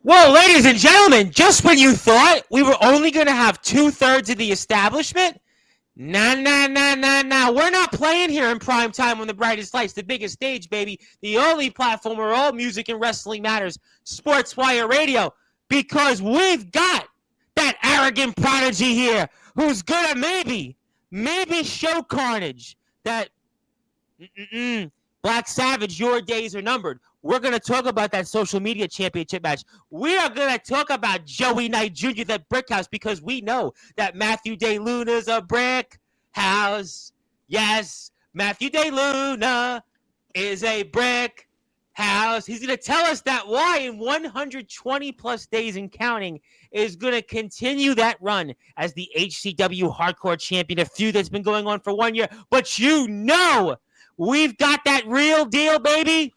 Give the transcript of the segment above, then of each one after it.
Well, ladies and gentlemen, just when you thought we were only going to have 2/3 of the establishment, nah, nah, nah, nah, nah. We're not playing here in prime time on the brightest lights, the biggest stage, baby. The only platform where all music and wrestling matters, Sportswire Radio, because we've got that arrogant prodigy here who's gonna maybe show carnage. That Black Savage, your days are numbered. We're going to talk about that social media championship match. We are going to talk about Joey Knight Jr., that brick house, because we know that Matthew De Luna's a brick house. Yes, Matthew De Luna is a brick house. He's going to tell us that why in 120 plus days and counting is going to continue that run as the HCW Hardcore Champion, a feud that's been going on for 1 year. But you know, we've got that real deal, baby.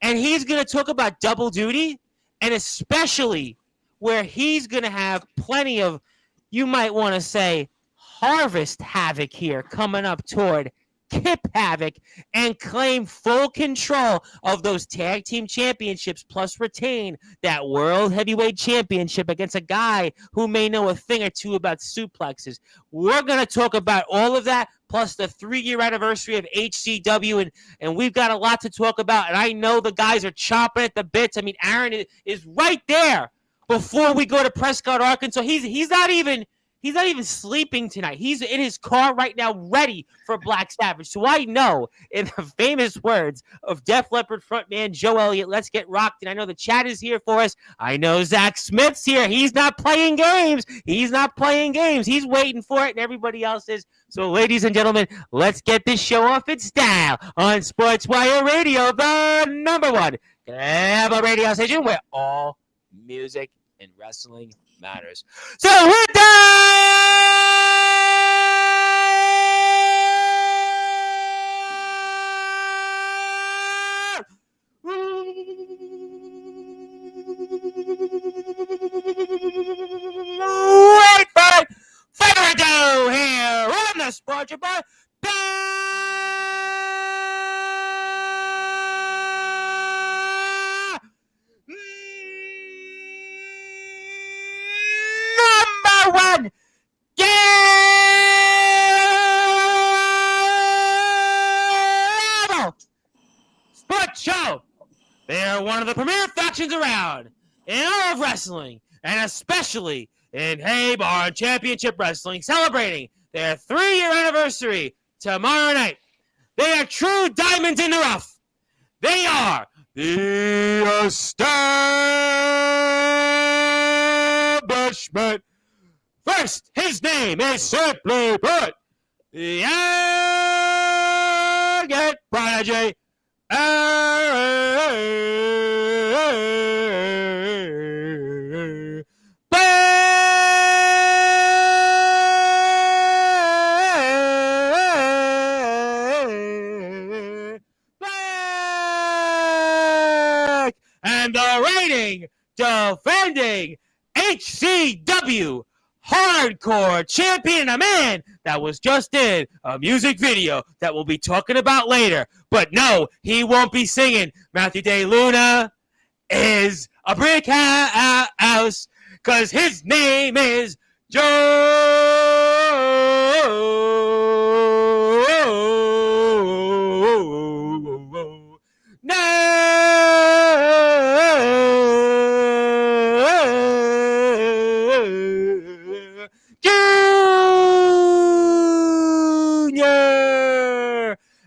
And he's going to talk about double duty, and especially where he's going to have plenty of, you might want to say, harvest havoc here coming up toward Kip Havoc and claim full control of those tag team championships, plus retain that world heavyweight championship against a guy who may know a thing or two about suplexes. We're going to talk about all of that, plus the 3-year anniversary of HCW, and we've got a lot to talk about, and I know the guys are chomping at the bits. I mean, Aaron is right there before we go to Prescott, Arkansas. He's not even sleeping tonight. He's in his car right now, ready for Black Savage. So I know, in the famous words of Def Leppard frontman Joe Elliott, let's get rocked. And I know the chat is here for us. I know Zach Smith's here. He's not playing games. He's waiting for it, and everybody else is. So, ladies and gentlemen, let's get this show off in style on Sportswire Radio, the #1 cable radio station where all music and wrestling matters. So we're done! Without further ado here on the Sportswire #1 cable sports show. They are one of the premier factions around in all of wrestling, and especially in Hey Bar Championship Wrestling, celebrating their 3-year anniversary tomorrow night. They are true diamonds in the rough. They are the Establishment. First, his name is simply put the arrogant prodigy. And the reigning, defending HCW Hardcore Champion, a man that was just in a music video that we'll be talking about later. But no, he won't be singing. Matthew De Luna is a brick house, because his name is Junior,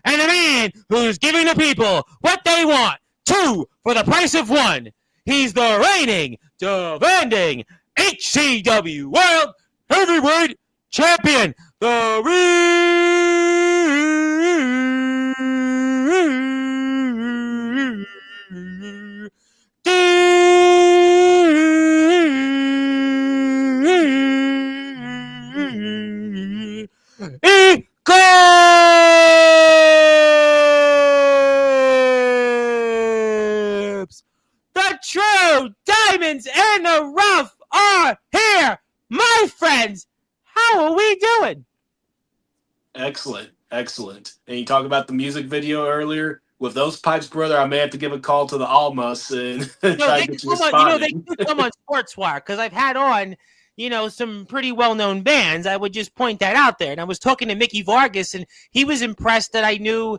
and a man who's giving the people what they want, 2 for the price of 1. He's the reigning, defending HCW World Heavyweight Champion, the Eclipse. The true diamonds in the rough are here, my friends. How are we doing? Excellent. And you talked about the music video earlier. with those pipes, brother, I may have to give a call to the Almas and No, try they to can get you come on. You know, they spotted. can come on Sportswire because I've had on, some pretty well-known bands. I would just point that out there. And I was talking to Mickey Vargas, and he was impressed that I knew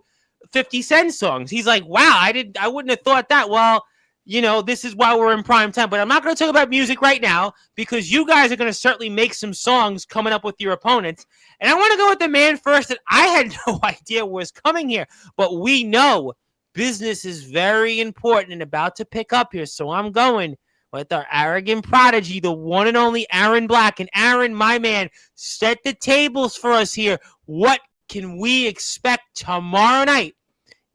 50 Cent songs. He's like, "Wow, I wouldn't have thought that." Well, this is why we're in prime time. But I'm not going to talk about music right now because you guys are going to certainly make some songs coming up with your opponents. And I want to go with the man first that I had no idea was coming here, but we know business is very important and about to pick up here. So I'm going with our arrogant prodigy, the one and only Aaron Black. And Aaron, my man, set the tables for us here. What can we expect tomorrow night?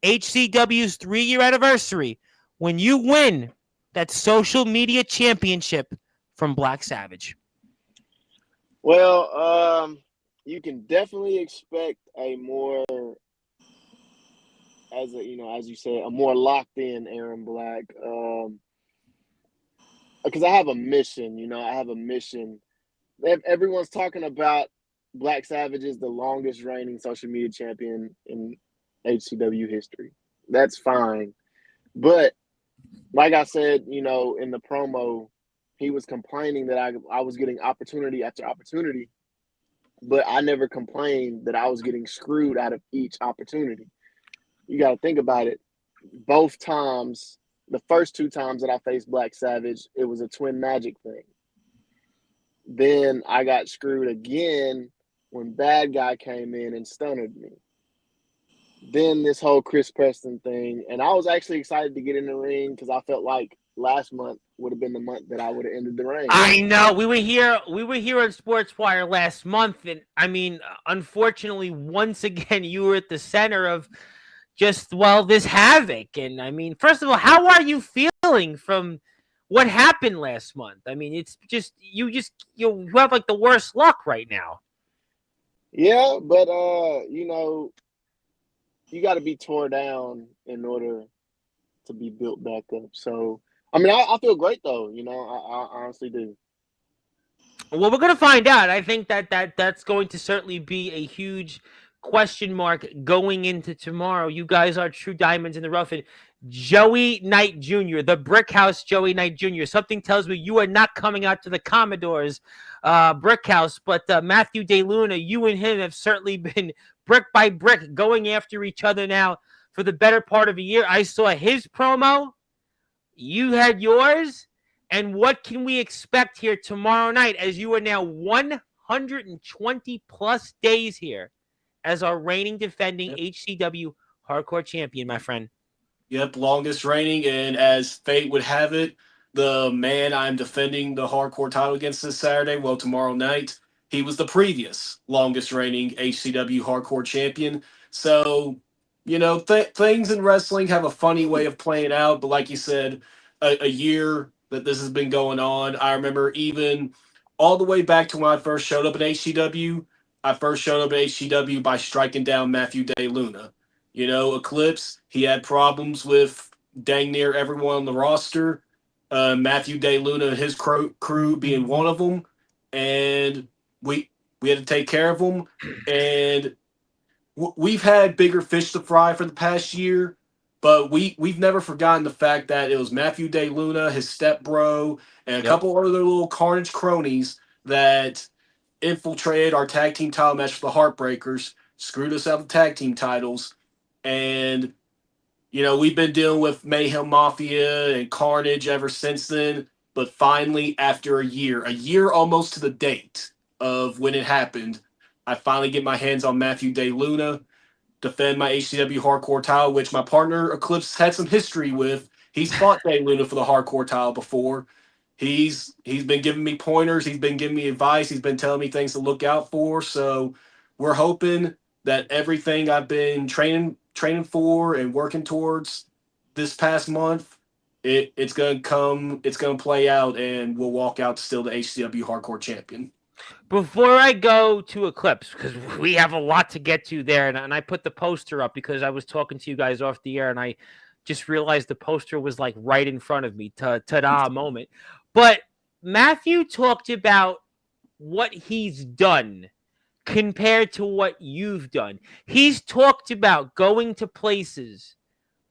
HCW's 3-year anniversary when you win that social media championship from Black Savage. Well, you can definitely expect a more, as you said, a more locked in Aaron Black. Because I have a mission. I have a mission. Everyone's talking about Black Savage is the longest reigning social media champion in HCW history. That's fine. But like I said, in the promo, he was complaining that I was getting opportunity after opportunity, but I never complained that I was getting screwed out of each opportunity. You got to think about it. Both times, the first 2 times that I faced Black Savage, it was a twin magic thing. Then I got screwed again when Bad Guy came in and stunned me. Then this whole Chris Preston thing, and I was actually excited to get in the ring because I felt like last month would have been the month that I would have ended the reign. I know we were here on Sportswire last month, and I mean, unfortunately, once again, you were at the center of just this havoc. And I mean, first of all, how are you feeling from what happened last month? I mean, it's just you have like the worst luck right now. Yeah, but you got to be tore down in order to be built back up. So, I mean, I feel great though. I honestly do. Well, we're going to find out. I think that's going to certainly be a huge question mark going into tomorrow. You guys are true diamonds in the rough. And Joey Knight Jr., the Brick House Joey Knight Jr., something tells me you are not coming out to the Commodore's Brick House, but Matthew DeLuna, you and him have certainly been brick by brick going after each other now for the better part of a year. I saw his promo. You had yours. And what can we expect here tomorrow night as you are now 120 plus days here as our reigning defending HCW hardcore champion, my friend? Yep, longest reigning, and as fate would have it, the man I'm defending the hardcore title against this Saturday, well, tomorrow night, he was the previous longest reigning HCW hardcore champion. So, things in wrestling have a funny way of playing out, but like you said, a year that this has been going on, I remember even all the way back to when I first showed up at HCW. I first showed up at HCW by striking down Matthew DeLuna. Eclipse, he had problems with dang near everyone on the roster. Matthew DeLuna and his crew being one of them. And we had to take care of them. And we've had bigger fish to fry for the past year, but we've never forgotten the fact that it was Matthew DeLuna, his stepbro, and a couple other little Carnage cronies that infiltrated our tag team title match for the Heartbreakers, screwed us out of the tag team titles. And, we've been dealing with Mayhem Mafia and Carnage ever since then. But finally, after a year almost to the date of when it happened, I finally get my hands on Matthew DeLuna, defend my HCW hardcore title, which my partner Eclipse had some history with. He's fought DeLuna for the hardcore title before. He's been giving me pointers. He's been giving me advice. He's been telling me things to look out for. So we're hoping that everything I've been training for and working towards this past month, it's gonna play out, and we'll walk out still the HCW hardcore champion. Before I go to Eclipse, because we have a lot to get to there, and I put the poster up because I was talking to you guys off the air, and I just realized the poster was like right in front of me. Ta-da moment. But Matthew talked about what he's done compared to what you've done. He's talked about going to places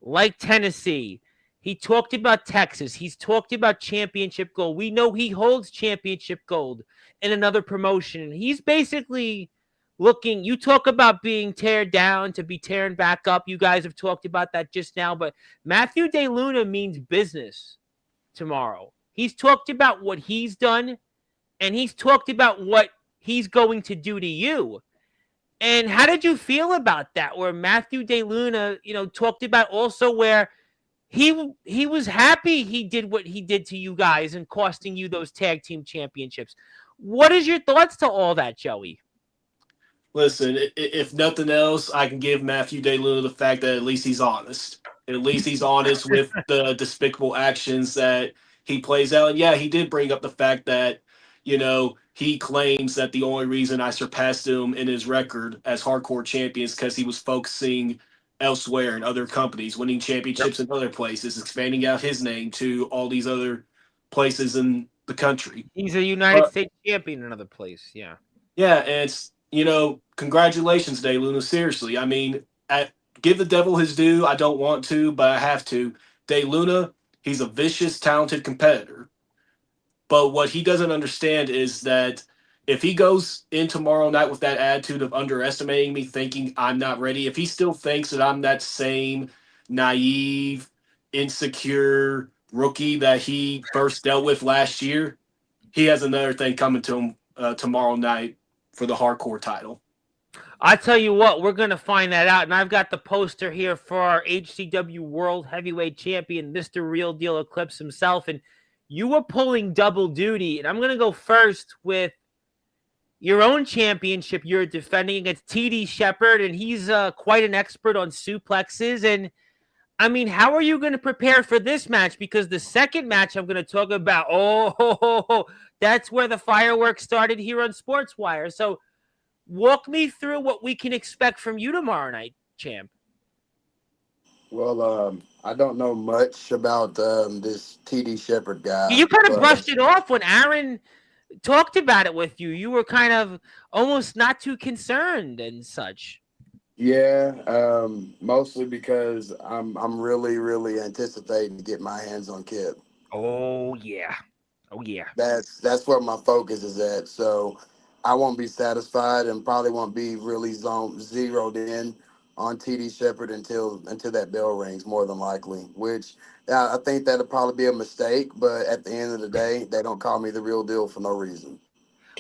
like Tennessee. He talked about Texas. He's talked about championship gold. We know he holds championship gold in another promotion. He's basically looking. You talk about being teared down to be tearing back up. You guys have talked about that just now. But Matthew DeLuna means business tomorrow. He's talked about what he's done, and he's talked about what he's going to do to you. And how did you feel about that? Where Matthew DeLuna, talked about also where he was happy he did what he did to you guys and costing you those tag team championships. What is your thoughts to all that, Joey? Listen, if nothing else, I can give Matthew DeLuna the fact that at least he's honest. At least he's honest with the despicable actions that he plays out. And yeah, he did bring up the fact that, he claims that the only reason I surpassed him in his record as hardcore champions because he was focusing elsewhere in other companies, winning championships in other places, expanding out his name to all these other places in the country. He's a United States champion in another place. Yeah. Yeah, and it's, congratulations, DeLuna. Seriously. I mean, give the devil his due. I don't want to, but I have to. DeLuna, he's a vicious, talented competitor. But what he doesn't understand is that if he goes in tomorrow night with that attitude of underestimating me, thinking I'm not ready, if he still thinks that I'm that same naive, insecure rookie that he first dealt with last year, he has another thing coming to him tomorrow night for the hardcore title. I tell you what, we're going to find that out. And I've got the poster here for our HCW World Heavyweight Champion, Mr. Real Deal Eclipse himself. And you were pulling double duty. And I'm going to go first with your own championship you're defending against TD Shepard. And he's quite an expert on suplexes. And I mean, how are you going to prepare for this match? Because the second match I'm going to talk about, that's where the fireworks started here on Sportswire. So walk me through what we can expect from you tomorrow night, champ. Well, I don't know much about this TD Shepard guy. You kind of brushed it off when Aaron talked about it with you. You were kind of almost not too concerned and such. Yeah, mostly because I'm really, really anticipating to get my hands on Kip. Oh yeah. That's where my focus is at. So I won't be satisfied and probably won't be really zeroed in on TD Shepard until that bell rings, more than likely. Which I think that'll probably be a mistake. But at the end of the day, they don't call me the real deal for no reason.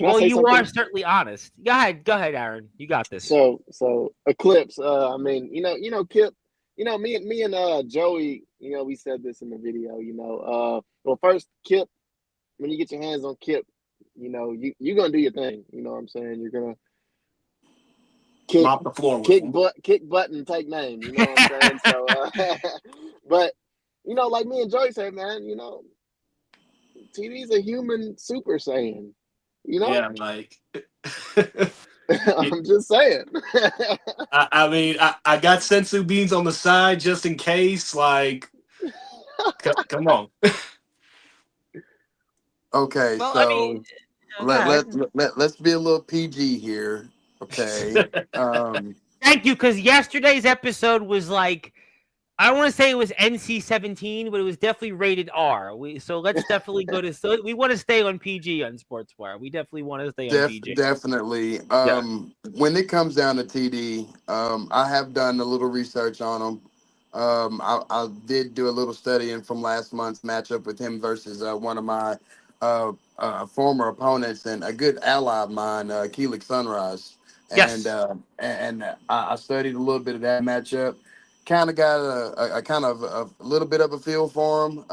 Well, you are certainly honest. Go ahead, Aaron. You got this. So Eclipse. I mean, Kip. Me and Joey. We said this in the video. Well, first, Kip. When you get your hands on Kip, you're gonna do your thing. You know what I'm saying? You're gonna mop the floor, kick butt, and take name. You know what I'm saying? So, but like me and Joey said, man, TD's a human Super Saiyan. Yeah, like I'm just saying. I mean, I got sensu beans on the side just in case. Like, come on. Okay, well, so let's be a little PG here. Okay. Thank you, because yesterday's episode was like, I don't want to say it was NC-17, but it was definitely rated R. So let's definitely go to. So we want to stay on PG on Sportswire. We definitely want to stay on PG. Definitely. When it comes down to TD, I have done a little research on him. I did do a little studying from last month's matchup with him versus one of my former opponents and a good ally of mine, Keelik Sunrise. Yes. And I studied a little bit of that matchup. Kind of got a kind of a little bit of a feel for him.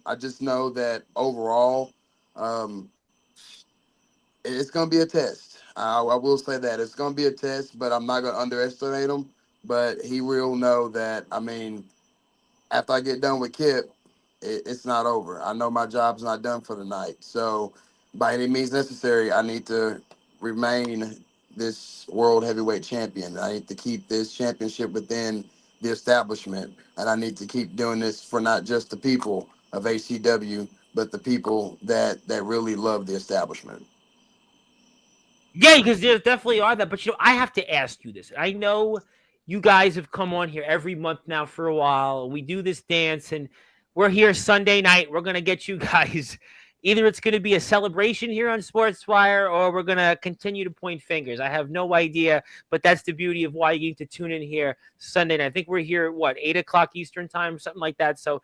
I just know that overall, it's going to be a test. I will say that it's going to be a test, but I'm not going to underestimate him. But he will know that, I mean, after I get done with Kip, it's not over. I know my job's not done for the night. So by any means necessary, I need to remain this world heavyweight champion. I need to keep this championship within the establishment, and I need to keep doing this for not just the people of HCW, but the people that really love the establishment. Yeah, because there definitely are that. But I have to ask you this. I know you guys have come on here every month now for a while. We do this dance, and we're here Sunday night. We're going to get you guys. Either it's going to be a celebration here on Sportswire, or we're going to continue to point fingers. I have no idea, but that's the beauty of why you need to tune in here Sunday night. I think we're here at 8 o'clock Eastern time, something like that. So,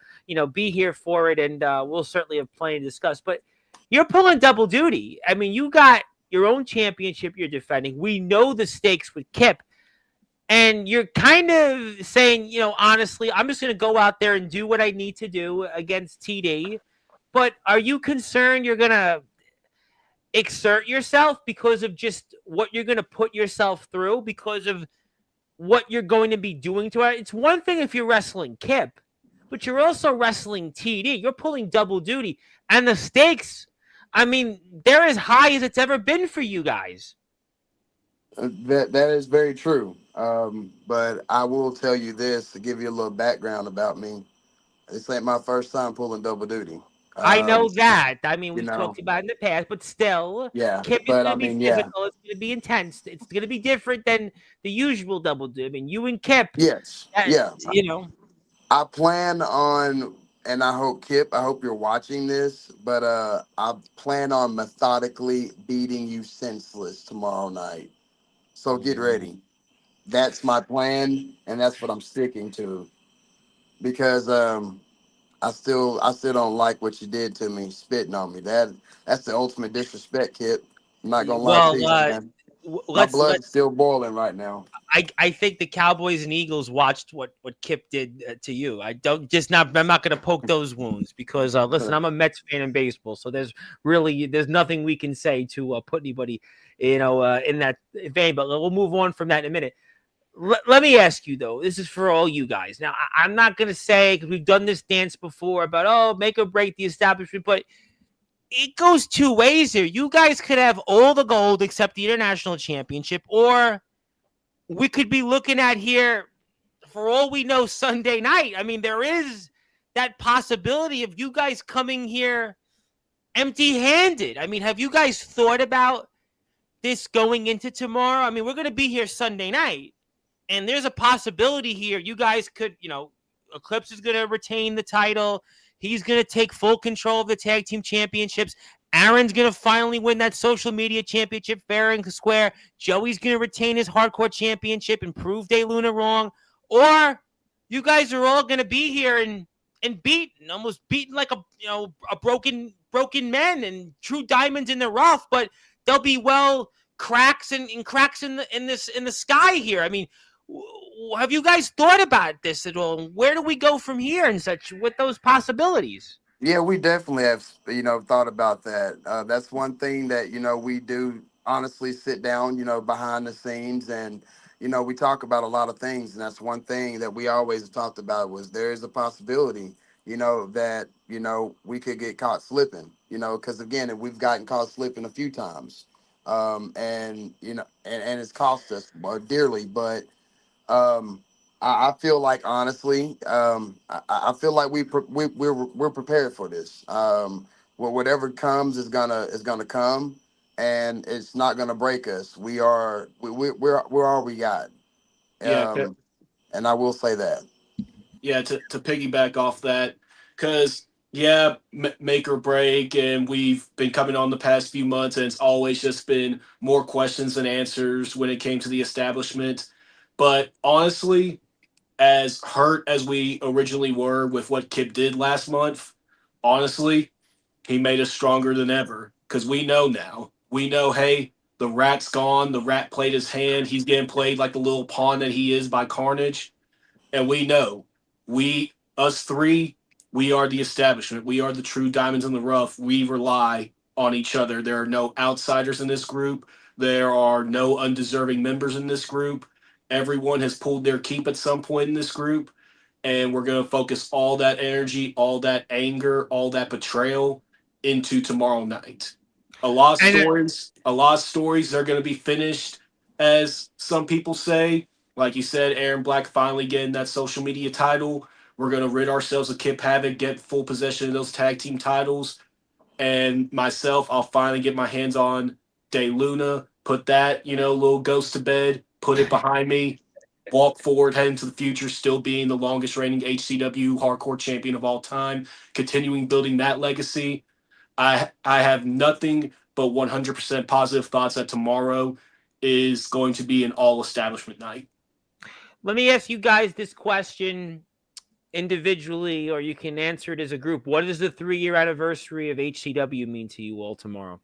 be here for it, and we'll certainly have plenty to discuss. But you're pulling double duty. I mean, you got your own championship you're defending. We know the stakes with Kip. And you're kind of saying, honestly, I'm just going to go out there and do what I need to do against TD. But are you concerned you're going to exert yourself because of just what you're going to put yourself through, because of what you're going to be doing to it? It's one thing if you're wrestling Kip, but you're also wrestling TD. You're pulling double duty. And the stakes, I mean, they're as high as it's ever been for you guys. That is very true. But I will tell you this to give you a little background about me. This ain't my first time pulling double duty. I know that. I mean, we've you know, talked about it in the past, but still, yeah. Kip is But going I to be mean, yeah, physical. It's going to be intense. It's going to be different than the usual double duty. I mean, you and Kip, yes, yeah. you know. I plan on, and I hope Kip, I hope you're watching this, but I plan on methodically beating you senseless tomorrow night. So get ready. That's my plan, and that's what I'm sticking to. Because I still don't like what you did to me, spitting on me. That's the ultimate disrespect, Kip. I'm not gonna lie to Well, you, man. My let's blood is still boiling right now. I think the Cowboys and Eagles watched what Kip did to you. I'm not going to poke those wounds because listen, I'm a Mets fan in baseball, so there's nothing we can say to put anybody in that vein. But we'll move on from that in a minute. Let me ask you though. This is for all you guys. Now I'm not going to say, because we've done this dance before about make or break the establishment, but it goes two ways here. You guys could have all the gold except the international championship, or we could be looking at here, for all we know, Sunday night. I mean, there is that possibility of you guys coming here empty-handed. I mean, have you guys thought about this going into tomorrow? I mean, we're going to be here Sunday night, and there's a possibility here you guys could, Eclipse is going to retain the title. He's going to take full control of the tag team championships. Aaron's going to finally win that social media championship fair and square. Joey's going to retain his hardcore championship and prove De Luna wrong. Or you guys are all going to be here and almost beaten like a broken men and true diamonds in the rough, but there'll be cracks and cracks in the sky here. I mean, have you guys thought about this at all? Where do we go from here and such with those possibilities? Yeah, we definitely have, thought about that. That's one thing that, we do honestly sit down, behind the scenes, and, we talk about a lot of things. And that's one thing that we always talked about was there is a possibility, that, we could get caught slipping, because again, we've gotten caught slipping a few times. And it's cost us dearly, but, I feel like honestly, I feel like we're prepared for this. Whatever comes is gonna come, and it's not gonna break us. We're all we got. Yeah, And I will say that. yeah. To piggyback off that, because yeah, make or break, and we've been coming on the past few months, and it's always just been more questions than answers when it came to the establishment. But honestly, as hurt as we originally were with what Kip did last month, honestly, he made us stronger than ever because we know now. We know, hey, the rat's gone. The rat played his hand. He's getting played like the little pawn that he is by Carnage. And we know, us three, we are the establishment. We are the true diamonds in the rough. We rely on each other. There are no outsiders in this group. There are no undeserving members in this group. Everyone has pulled their keep at some point in this group, and we're going to focus all that energy, all that anger, all that betrayal into tomorrow night. A lot of stories are going to be finished, as some people say. Like you said, Aaron Black finally getting that social media title. We're going to rid ourselves of Kip Havoc, get full possession of those tag team titles. And myself, I'll finally get my hands on De Luna, put that, little ghost to bed, put it behind me, walk forward, head into the future, still being the longest reigning HCW hardcore champion of all time, continuing building that legacy. I have nothing but 100% positive thoughts that tomorrow is going to be an all establishment night. Let me ask you guys this question individually, or you can answer it as a group. What does the 3-year anniversary of HCW mean to you all tomorrow?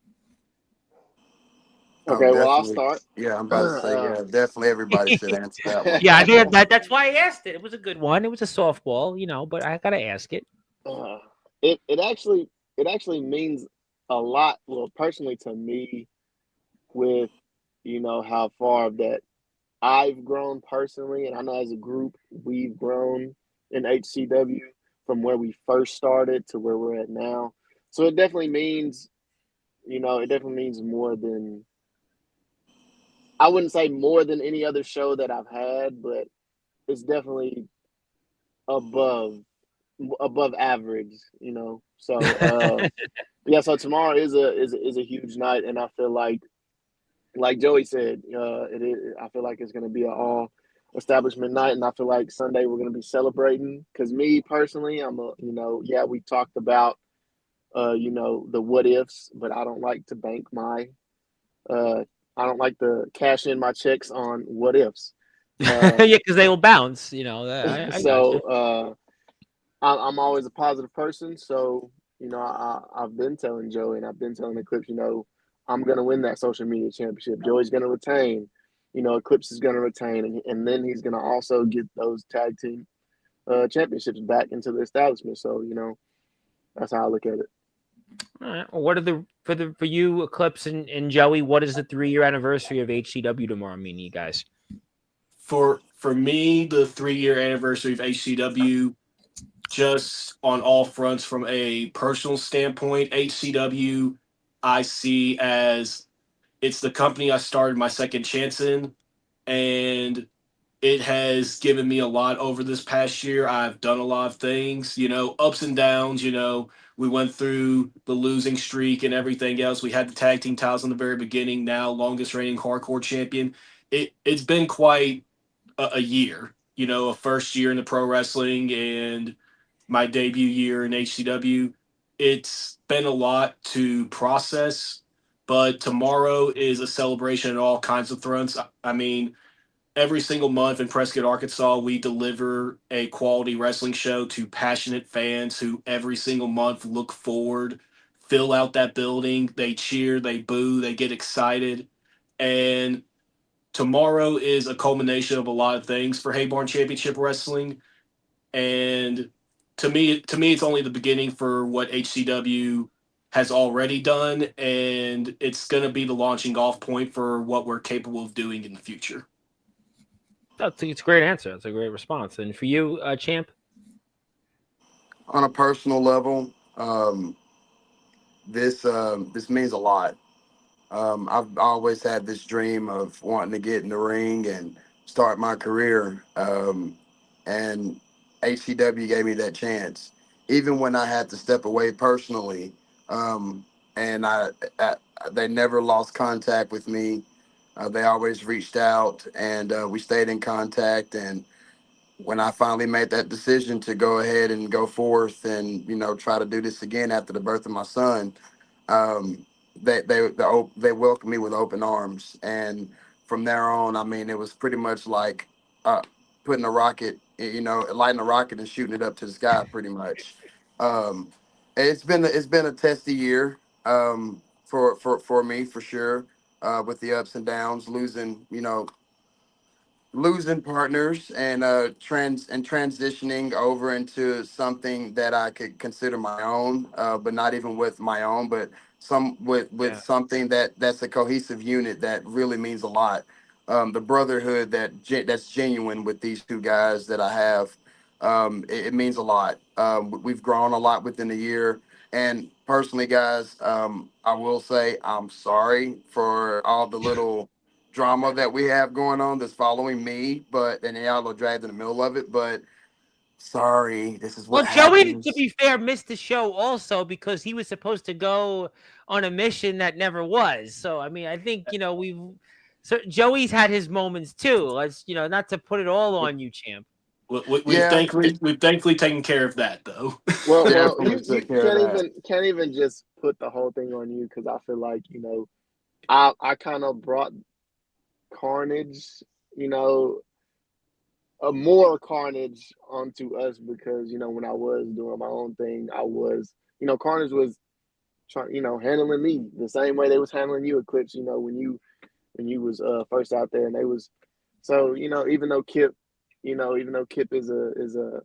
Oh, Okay, well, I'll definitely. start. Yeah, I'm about to say, yeah, definitely everybody should answer that one. Yeah, I think that's why I asked it. It was a good one. It was a softball, but I gotta ask it. uh, it actually means a lot. Well, personally to me, with how far that I've grown personally, and I know as a group we've grown in HCW from where we first started to where we're at now. So it definitely means more than, I wouldn't say more than any other show that I've had, but it's definitely above above average. So yeah. So tomorrow is a huge night, and I feel like Joey said, it is. I feel like it's going to be an all establishment night, and I feel like Sunday we're going to be celebrating. Because me personally, yeah, we talked about, the what ifs, but I don't like to bank uh, I don't like to cash in my checks on what ifs. Yeah, because they will bounce. I got you. So I'm always a positive person. So I've been telling Joey and I've been telling Eclipse, I'm gonna win that social media championship. Joey's gonna retain. Eclipse is gonna retain, and then he's gonna also get those tag team championships back into the establishment. So that's how I look at it. All right. Well, what are for you, Eclipse and Joey? What is the 3-year anniversary of HCW tomorrow mean to you guys? For me, the 3-year anniversary of HCW, just on all fronts from a personal standpoint, HCW I see as it's the company I started my second chance in, and it has given me a lot over this past year. I've done a lot of things, ups and downs. We went through the losing streak and everything else. We had the tag team titles in the very beginning. Now, longest reigning hardcore champion. It's been quite a year. A first year in the pro wrestling and my debut year in HCW. It's been a lot to process, but tomorrow is a celebration on all kinds of fronts. I mean, every single month in Prescott, Arkansas, we deliver a quality wrestling show to passionate fans who every single month look forward, fill out that building, they cheer, they boo, they get excited. And tomorrow is a culmination of a lot of things for Hayborn Championship Wrestling. And to me, it's only the beginning for what HCW has already done, and it's going to be the launching off point for what we're capable of doing in the future. It's a great answer. It's a great response. And for you, Champ? On a personal level, this means a lot. I've always had this dream of wanting to get in the ring and start my career, and HCW gave me that chance. Even when I had to step away personally, and they never lost contact with me. They always reached out, and we stayed in contact. And when I finally made that decision to go ahead and go forth and try to do this again after the birth of my son, um, they welcomed me with open arms, and from there on, I mean, it was pretty much like uh, putting a rocket, lighting a rocket and shooting it up to the sky, pretty much. Um, it's been a testy year, for me, for sure, with the ups and downs, losing partners and transitioning over into something that I could consider my own, but not even with my own, but with Yeah. something that's a cohesive unit that really means a lot. The brotherhood that's genuine with these two guys that I have, it means a lot. We've grown a lot within a year, and personally, guys, I will say I'm sorry for all the little drama that we have going on that's following me, but then y'all are dragged in the middle of it. But sorry, this is what Well, Joey, to happens. be fair, missed the show also because he was supposed to go on a mission that never was. So, I mean, I think, we've So Joey's had his moments too. Let's not to put it all on you, champ. Yeah, We've thankfully taken care of that though. Well, definitely you took care of that. can't even just put the whole thing on you because I feel like I kind of brought carnage, you know, a more carnage onto us because when I was doing my own thing, I was carnage was trying handling me the same way they was handling you, Eclipse. When you was first out there, and they was so even though Kip is a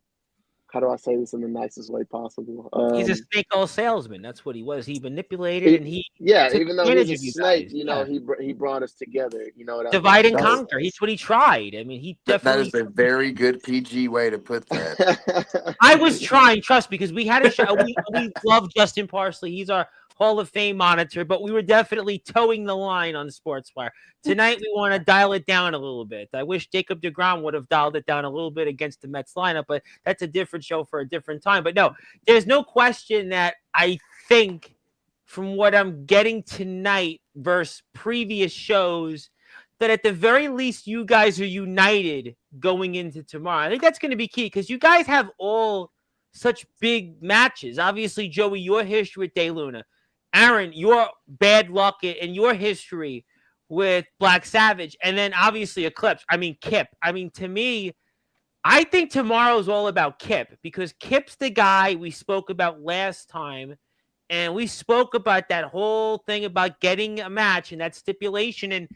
how do I say this in the nicest way possible? He's a snake oil salesman. That's what he was. He manipulated and he Yeah, took even though he's advantage a of you snake, guys. Yeah. he brought us together. You know what I mean? Divide and That's, conquer. That's what he tried. I mean, he that definitely. is a very good PG way to put that. I was trying, trust, because we had a show. We love Justin Parsley. He's our Hall of Fame monitor, but we were definitely towing the line on Sportswire. Tonight, we want to dial it down a little bit. I wish Jacob deGrom would have dialed it down a little bit against the Mets lineup, but that's a different show for a different time. But no, there's no question that I think from what I'm getting tonight versus previous shows, that at the very least, you guys are united going into tomorrow. I think that's going to be key because you guys have all such big matches. Obviously, Joey, your history with De Luna. Aaron, your bad luck and your history with Black Savage. And then obviously Eclipse. I mean, Kip. I mean, to me, I think tomorrow's all about Kip because Kip's the guy we spoke about last time. And we spoke about that whole thing about getting a match and that stipulation. And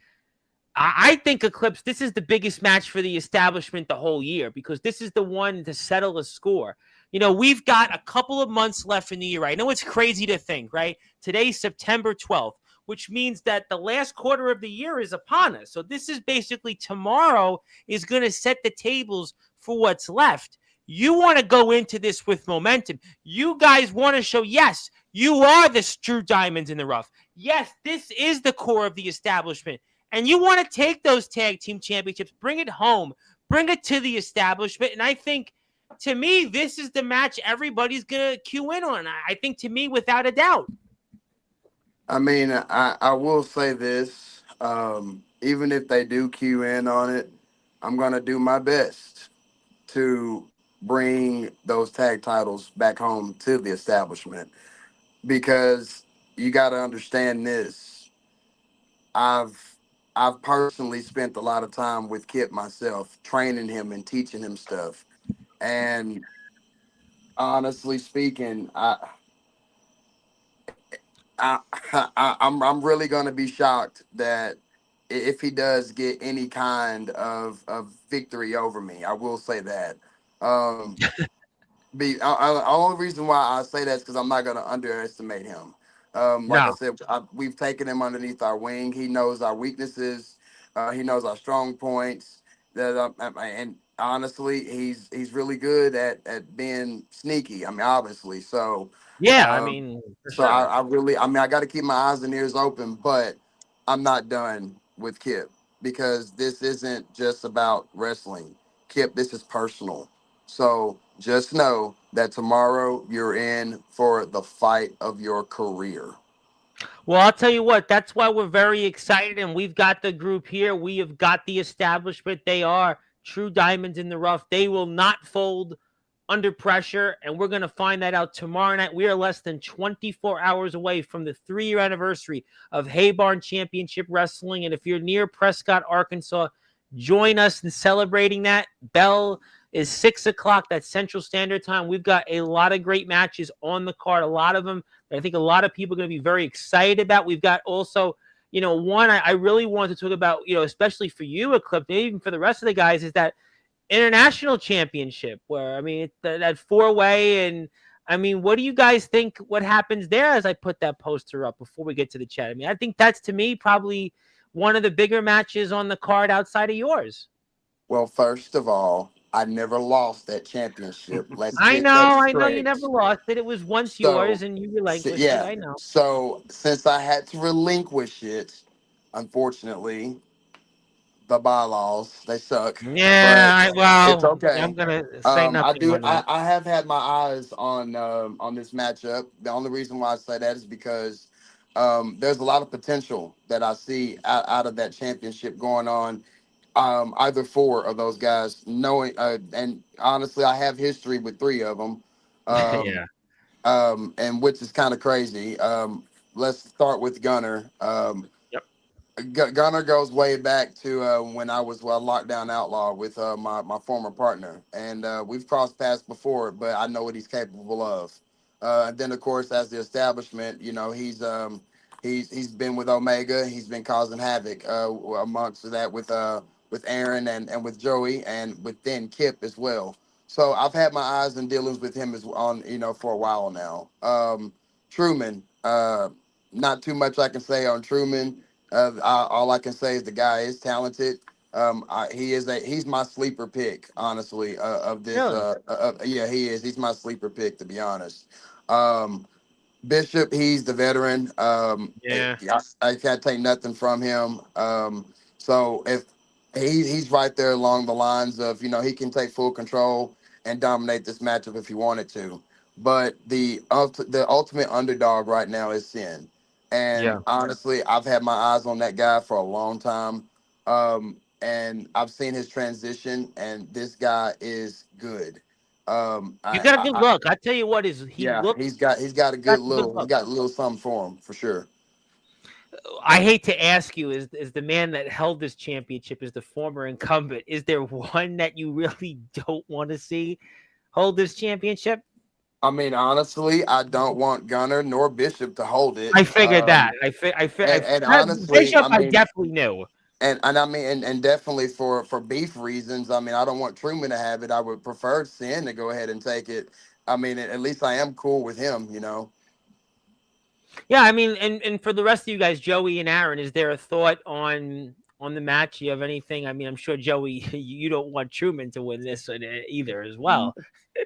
I think Eclipse, this is the biggest match for the establishment the whole year because this is the one to settle a score. We've got a couple of months left in the year. I know it's crazy to think, right? Today's September 12th, which means that the last quarter of the year is upon us. So this is basically tomorrow is going to set the tables for what's left. You want to go into this with momentum. You guys want to show, yes, you are the true diamonds in the rough. Yes, this is the core of the establishment. And you want to take those tag team championships, bring it home, bring it to the establishment. And I think, to me, this is the match everybody's going to cue in on. I think, to me, without a doubt. I mean, I will say this. Even if they do cue in on it, I'm going to do my best to bring those tag titles back home to the establishment because you got to understand this. I've personally spent a lot of time with Kip myself, training him and teaching him stuff. And honestly speaking, I'm really gonna be shocked that if he does get any kind of victory over me. I will say that. Um, the only reason why I say that is because I'm not gonna underestimate him. Like I No. said, we've taken him underneath our wing. He knows our weaknesses. He knows our strong points. And honestly, he's really good at being sneaky. I mean, obviously. So, Yeah, I um, mean, for so sure. I got to keep my eyes and ears open. But I'm not done with Kip because this isn't just about wrestling. Kip, this is personal. So just know that tomorrow you're in for the fight of your career. Well, I'll tell you what, that's why we're very excited, and we've got the group here. We have got the establishment. They are true diamonds in the rough. They will not fold under pressure, and we're going to find that out tomorrow night. We are less than 24 hours away from the 3-year anniversary of Hay Barn Championship Wrestling, and if you're near Prescott, Arkansas, join us in celebrating that. Bell is 6 o'clock. That's Central Standard Time. We've got a lot of great matches on the card, a lot of them I think a lot of people are going to be very excited about. We've got also, one I really want to talk about, especially for you, Eclipse, maybe even for the rest of the guys, is that international championship where, I mean, that 4-way. And I mean, what do you guys think what happens there as I put that poster up before we get to the chat? I mean, I think that's, to me, probably one of the bigger matches on the card outside of yours. Well, first of all, I never lost that championship. Let's I get that know you straight. never lost it. It was once So, yours and you relinquished it. yeah. I know. So, since I had to relinquish it, unfortunately, the bylaws they suck, but Yeah, it's well, I'm okay. gonna say I nothing do. on that. I have had my eyes on this matchup. The only reason why I say that is because there's a lot of potential that I see out of that championship going on. Either four of those guys, knowing, and honestly, I have history with three of them, Yeah. and which is kind of crazy. Let's start with Gunner. Yep. Gunner goes way back to when I was lockdown outlaw with my former partner, and we've crossed paths before, but I know what he's capable of. And then, of course, as the establishment, he's been with Omega. He's been causing havoc amongst that with Aaron and with Joey and with then Kip as well. So I've had my eyes and dealings with him as on for a while now. Truman, not too much I can say on Truman. All I can say is the guy is talented. He's my sleeper pick, honestly. Of this, Really? yeah, he is. He's my sleeper pick, to be honest. Um, Bishop, he's the veteran. Yeah. I can't take nothing from him. So if he's right there along the lines of, he can take full control and dominate this matchup if he wanted to. But the ultimate underdog right now is Sin. And Yeah. honestly, I've had my eyes on that guy for a long time. And I've seen his transition, and this guy is good. You got a good look. I tell you what, is he Yeah, looks he's got got a good he's look. got a little something for him for sure. I hate to ask you, is the man that held this championship, is the former incumbent, is there one that you really don't want to see hold this championship? I mean, honestly, I don't want Gunner nor Bishop to hold it. I figured that. And honestly, Bishop, I I mean, definitely knew. and I mean, and definitely for beef reasons. I mean, I don't want Truman to have it. I would prefer Sin to go ahead and take it. I mean, at least I am cool with him. Yeah, I mean, and for the rest of you guys, Joey and Aaron, is there a thought on the match? You have anything? I mean, I'm sure Joey, you don't want Truman to win this either, as well.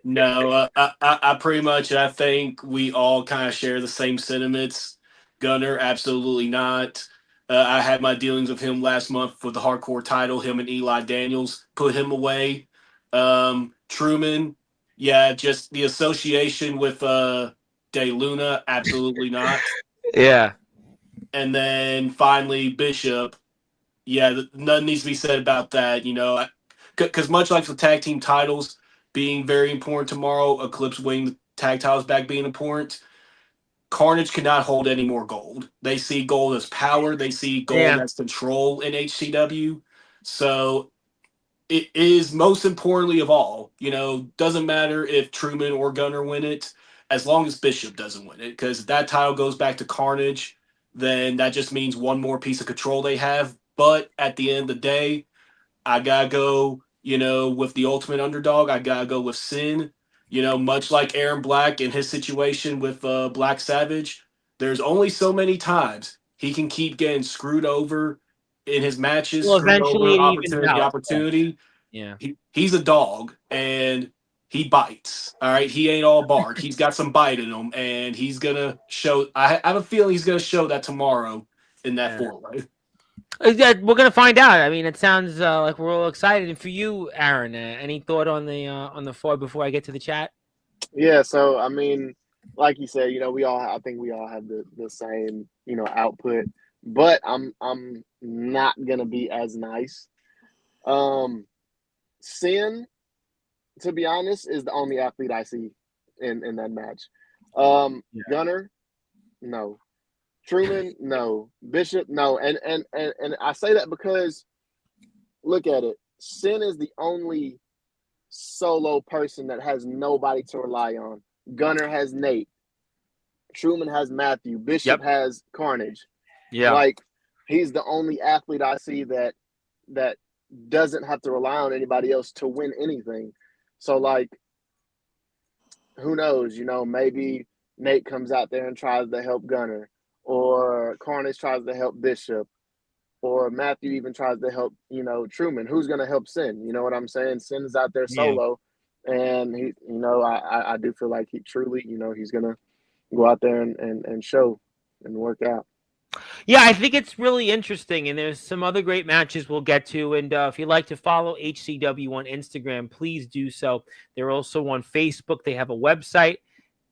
No, I pretty much, I think we all kind of share the same sentiments. Gunner, absolutely not. I had my dealings with him last month for the hardcore title. Him and Eli Daniels put him away. Truman, yeah, just the association with De Luna, absolutely not. Yeah. And then finally Bishop, yeah, nothing needs to be said about that. Because much like the tag team titles being very important tomorrow, Eclipse winning the tag titles back being important, Carnage cannot hold any more gold. They see gold as power. They see gold Yeah. as control in HCW. So it is most importantly of all, doesn't matter if Truman or Gunner win it, as long as Bishop doesn't win it. Because if that title goes back to Carnage, then that just means one more piece of control they have. But at the end of the day, I gotta go, with the ultimate underdog. I gotta go with Sin. Much like Aaron Black in his situation with Black Savage, there's only so many times he can keep getting screwed over in his matches, Well, screwed eventually over it evens opportunity, out. opportunity. Yeah. He's a dog and he bites. All right, he ain't all bark. He's got some bite in him, and he's gonna show. I have a feeling he's gonna show that tomorrow in that Yeah. four-way. Yeah, we're gonna find out. I mean, it sounds like we're all excited. And for you, Aaron, any thought on the four before I get to the chat? Yeah, so I mean, like you said, I think we all have the same, output, but I'm not gonna be as nice. Sin, to be honest, is the only athlete I see in that match. Yeah. Gunner, no. Truman, no. Bishop, no. And I say that because look at it. Sin is the only solo person that has nobody to rely on. Gunner has Nate. Truman has Matthew. Bishop Yep. has Carnage. Yeah. Like he's the only athlete I see that doesn't have to rely on anybody else to win anything. So like who knows, maybe Nate comes out there and tries to help Gunner, or Carnage tries to help Bishop, or Matthew even tries to help, Truman. Who's going to help Sin? You know what I'm saying? Sin is out there Yeah. solo, and he, I do feel like he truly, he's going to go out there and show and work out. Yeah, I think it's really interesting, and there's some other great matches we'll get to. And if you'd like to follow HCW on Instagram, please do so. They're also on Facebook. They have a website,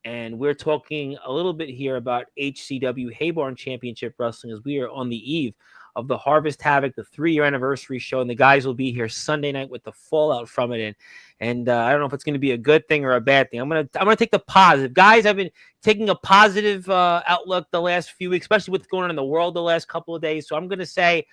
And we're talking a little bit here about HCW Hayborn Championship Wrestling as we are on the eve of the Harvest Havoc, the 3-year anniversary show, and the guys will be here Sunday night with the fallout from it. And I don't know if it's going to be a good thing or a bad thing. I'm gonna take the positive, guys. I've been taking a positive outlook the last few weeks, especially what's going on in the world the last couple of days. So I'm going to say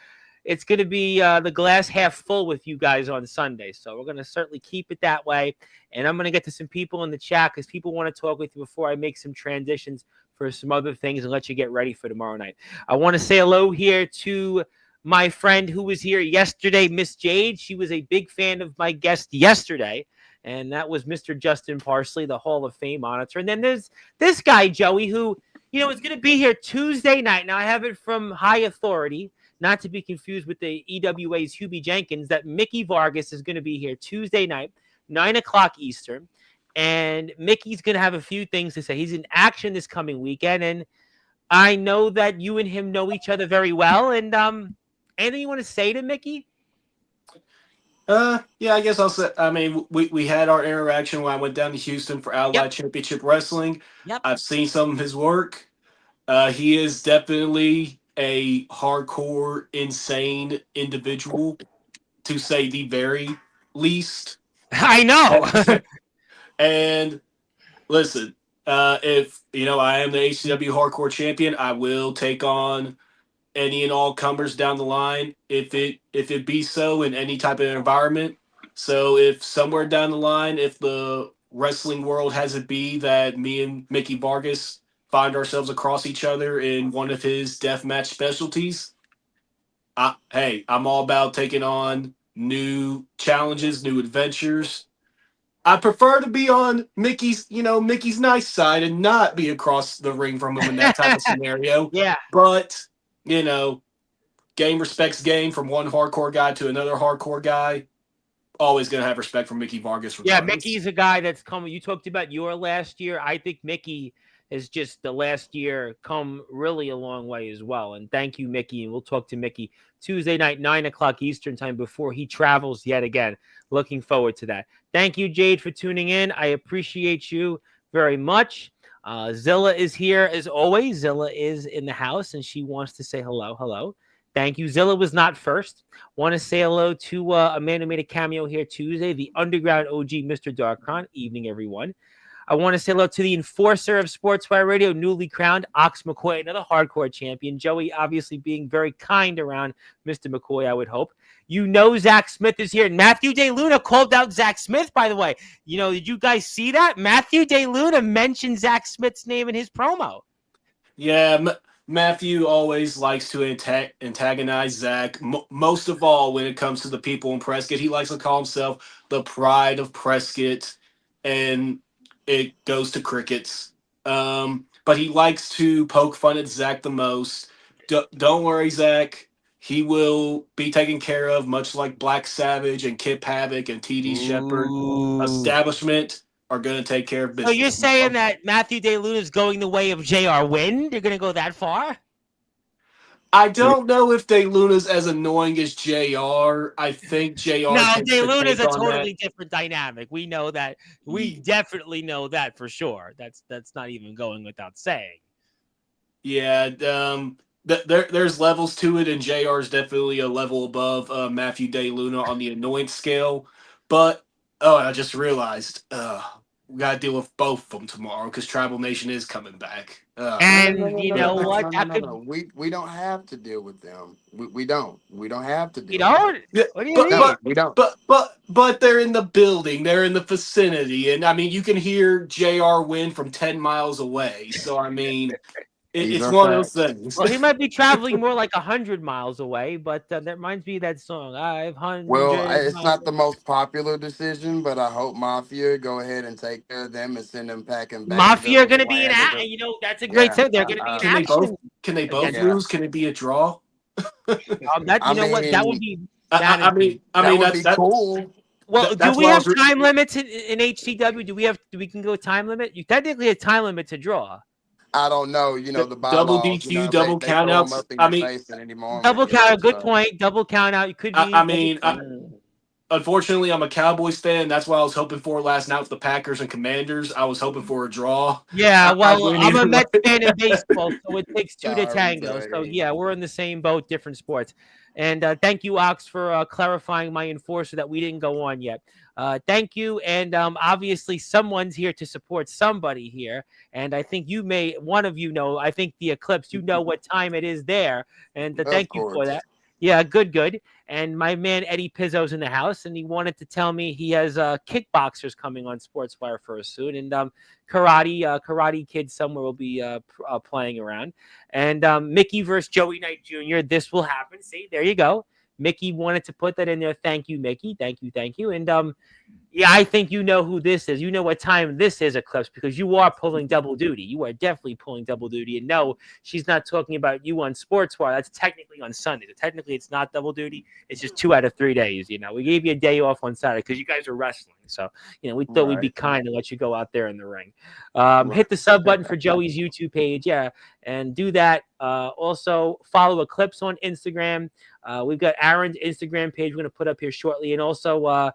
it's going to be the glass half full with you guys on Sunday. So we're going to certainly keep it that way. And I'm going to get to some people in the chat because people want to talk with you before I make some transitions for some other things and let you get ready for tomorrow night. I want to say hello here to my friend who was here yesterday, Miss Jade. She was a big fan of my guest yesterday, and that was Mr. Justin Parsley, the Hall of Fame monitor. And then there's this guy, Joey, who, is going to be here Tuesday night. Now, I have it from high authority, not to be confused with the EWA's Hubie Jenkins, that Mickey Vargas is going to be here Tuesday night, 9 o'clock Eastern. And Mickey's going to have a few things to say. He's in action this coming weekend, and I know that you and him know each other very well. And anything you want to say to Mickey? Yeah, I guess I'll say. I mean, we had our interaction when I went down to Houston for Allied Championship Wrestling. Yep. I've seen some of his work. He is definitely a hardcore, insane individual, to say the very least. I know. And listen, if I am the HCW Hardcore Champion, I will take on any and all comers down the line if it be so in any type of environment. So if somewhere down the line, if the wrestling world has it be that me and Mickey Vargas find ourselves across each other in one of his deathmatch specialties, I'm all about taking on new challenges, new adventures. I prefer to be on Mickey's nice side and not be across the ring from him in that type of scenario. Yeah. But, game respects game from one hardcore guy to another hardcore guy. Always going to have respect for Mickey Vargas. Regardless. Yeah, Mickey's a guy that's come. You talked about your last year. I think Mickey has just the last year come really a long way as well. And thank you, Mickey. And we'll talk to Mickey Tuesday night, 9 o'clock Eastern time before he travels yet again. Looking forward to that. Thank you, Jade, for tuning in. I appreciate you very much. Zilla is here as always. Zilla is in the house and she wants to say hello. Hello. Thank you. Zilla was not first. Want to say hello to a man who made a cameo here Tuesday, the Underground OG, Mr. Darkron. Evening, everyone. I want to say hello to the enforcer of Sportswire Radio, newly crowned Ox McCoy, another hardcore champion. Joey obviously being very kind around Mr. McCoy, I would hope. Zach Smith is here. And Matthew DeLuna called out Zach Smith, by the way. Did you guys see that? Matthew DeLuna mentioned Zach Smith's name in his promo. Yeah, Matthew always likes to antagonize Zach. Most of all, when it comes to the people in Prescott, he likes to call himself the pride of Prescott, and it goes to crickets. But he likes to poke fun at Zach the most. Don't worry, Zach. He will be taken care of, much like Black Savage and Kip Havoc and TD Shepherd. Establishment are going to take care of business. So you're saying that Matthew DeLuna is going the way of J.R. Wynn? They're going to go that far? I don't know if DeLuna's as annoying as JR. I think JR. No, DeLuna's a totally different dynamic. We know that. We definitely know that for sure. That's not even going without saying. Yeah, there's levels to it, and JR is definitely a level above Matthew DeLuna on the annoyance scale. But I just realized we got to deal with both of them tomorrow because Tribal Nation is coming back. And you know what? No. We don't have to deal with them. We don't. We don't have to deal. You don't? What do you mean? No, we don't. But they're in the building. They're in the vicinity, and I mean you can hear JR Win from 10 miles away. So I mean. It's one of those things. Well, he might be traveling more like 100 miles away, but that reminds me of that song. Well, it's not the most popular decision, but I hope Mafia go ahead and take care of them and send them packing back. Mafia are going to be in action. That's a great thing. They're going to be in action. Can they both lose? Can it be a draw? That would be. That would be cool. Well, do we have time limits in HCW? Do we can go time limit? You technically have time limit to draw. I don't know. The bylaws, double DQ, double count outs. Double count out. Good point. Double count out. You could be. Unfortunately, I'm a Cowboys fan. That's what I was hoping for last night with the Packers and Commanders. I was hoping for a draw. Yeah, I well, went I'm a either way. Mets fan in baseball, so it takes two to Sorry, tango. So Zay. yeah, we're in the same boat, different sports. And thank you, Ox, for clarifying my enforcer that we didn't go on yet. Thank you, and obviously someone's here to support somebody here, and I think one of you know. I think the Eclipse, you know what time it is there, and Of thank you for course. that. Yeah, good. And my man Eddie Pizzo's in the house, and he wanted to tell me he has kickboxers coming on Sportswire for us soon, and Karate Kid somewhere will be playing around. And Mickey versus Joey Knight Jr. This will happen. See, there you go. Mickey wanted to put that in there. Thank you, Mickey. Thank you. And yeah, I think you know who this is. You know what time this is, Eclipse, because you are pulling double duty. You are definitely pulling double duty. And no, she's not talking about you on Sportswire. That's technically on Sunday. So technically, it's not double duty. It's just 2 out of 3 days. You know, we gave you a day off on Saturday because you guys are wrestling. So, you know, we thought we'd be Right. kind and let you go out there in the ring. Right. Hit the sub button for Joey's YouTube page. Yeah, and do that. Also, follow Eclipse on Instagram. We've got Aaron's Instagram page we're going to put up here shortly. And also,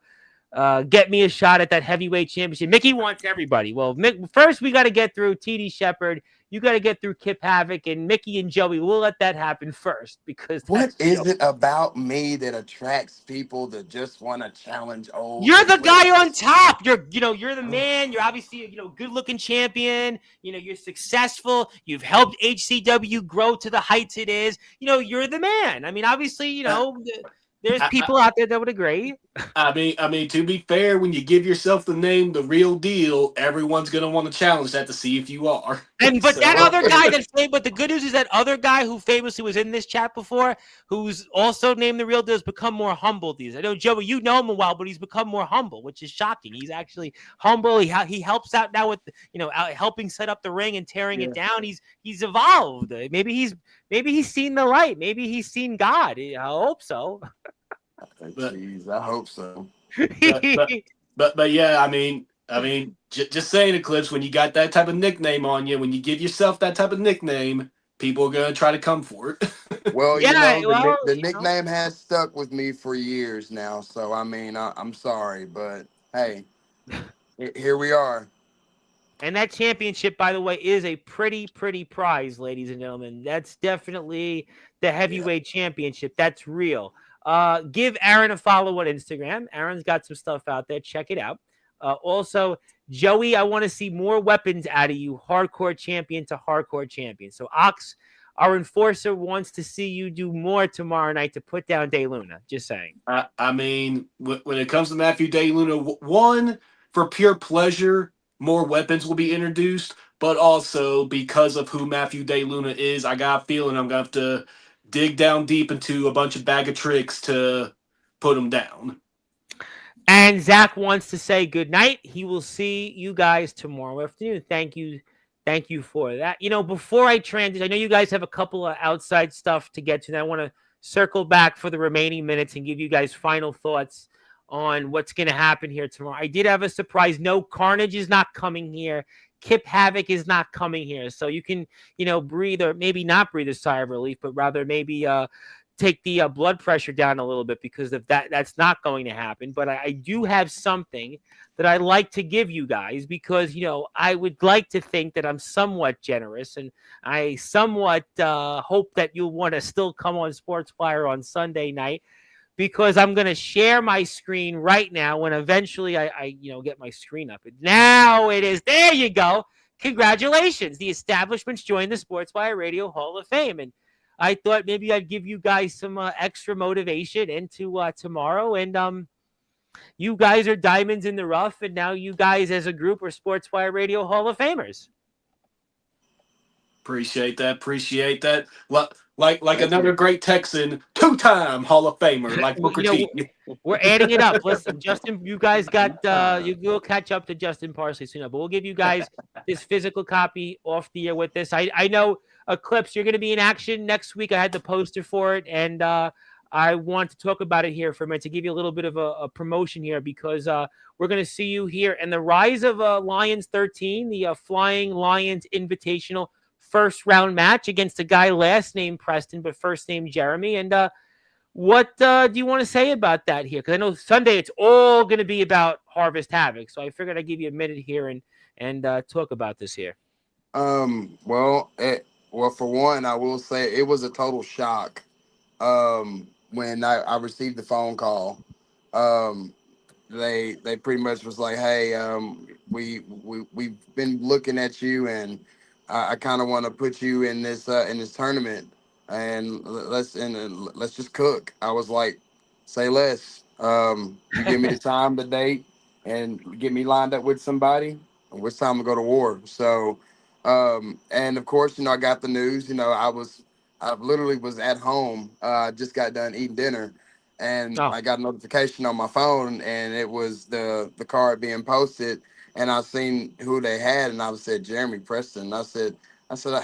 get me a shot at that heavyweight championship. Mickey wants everybody. Well, first we got to get through TD Shepard. You got to get through Kip Havoc and Mickey and Joey. We'll let that happen first because What that's is it about me that attracts people that just want to challenge old you're the guy on Eclipse? top. You're the man. You're obviously good looking champion. You're successful. You've helped HCW grow to the heights it is. You're the man. I mean, obviously, I, there's I, people out there that would agree. I mean, to be fair, when you give yourself the name "The Real Deal," everyone's gonna want to challenge that to see if you are. But that So, other guy but the good news is that other guy who famously was in this chat before, who's also named The Real Deal, has become more humble these. I know, Joey, you know him a while, but he's become more humble, which is shocking. He's actually humble. He helps out now with helping set up the ring and tearing it Yeah. down. He's evolved. Maybe he's seen the light. Maybe he's seen God. I hope so. but Jeez, I hope so. but but yeah, just saying, Eclipse. When you got that type of nickname on you, when you give yourself that type of nickname, people are gonna try to come for it. Well, Yeah, well, the nickname has stuck with me for years now. So, I mean, I'm sorry, but hey, here we are. And that championship, by the way, is a pretty prize, ladies and gentlemen. That's definitely the heavyweight championship. That's real. Give Aaron a follow on Instagram. Aaron's got some stuff out there. Check it out. Also, Joey, I want to see more weapons out of you, hardcore champion to hardcore champion. So, Ox, our enforcer, wants to see you do more tomorrow night to put down Day Luna. Just saying. I mean, when it comes to Matthew Day Luna, one, for pure pleasure, more weapons will be introduced, but also because of who Matthew Day Luna is, I got a feeling I'm gonna have to dig down deep into a bunch of bag of tricks to put him down. And Zach wants to say good night. He will see you guys tomorrow afternoon. Thank you. Thank you for that. Before I transition, I know you guys have a couple of outside stuff to get to. And I want to circle back for the remaining minutes and give you guys final thoughts on what's going to happen here tomorrow. I did have a surprise. No, Carnage is not coming here. Kip Havoc is not coming here. So you can, breathe, or maybe not breathe a sigh of relief, but rather maybe take the blood pressure down a little bit, because of that's not going to happen. But I do have something that I like to give you guys, because I would like to think that I'm somewhat generous, and I somewhat hope that you'll want to still come on Sportswire on Sunday night, because I'm going to share my screen right now when eventually I get my screen up. And now it is. There you go. Congratulations. The establishment's joined the Sportswire Radio Hall of Fame. And I thought maybe I'd give you guys some extra motivation into tomorrow. And you guys are diamonds in the rough. And now you guys as a group are Sportswire Radio Hall of Famers. Appreciate that. Like another great Texan, 2-time Hall of Famer, like Booker T. We're adding it up. Listen, Justin, you guys got you will catch up to Justin Parsley soon, but we'll give you guys this physical copy off the air with this. I know Eclipse, you're going to be in action next week. I had the poster for it, and I want to talk about it here for a minute to give you a little bit of a promotion here, because we're going to see you here in the Rise of Lions 13, the Flying Lions Invitational first round match against a guy last name Preston but first name Jeremy. And What do you want to say about that here? Because I know Sunday it's all going to be about Harvest Havoc, so I figured I'd give you a minute here and talk about this here. Well, well, for one, I will say it was a total shock when I received the phone call. Um, they pretty much was like, "Hey, we've been looking at you, and I kind of want to put you in this tournament, and let's just cook." I was like, "Say less. You give me the time, the date, and get me lined up with somebody, and it's time to go to war." So, and of course, I got the news. I literally was at home. Just got done eating dinner, and Oh, I got a notification on my phone, and it was the card being posted, and I seen who they had, and I said Jeremy Preston. I said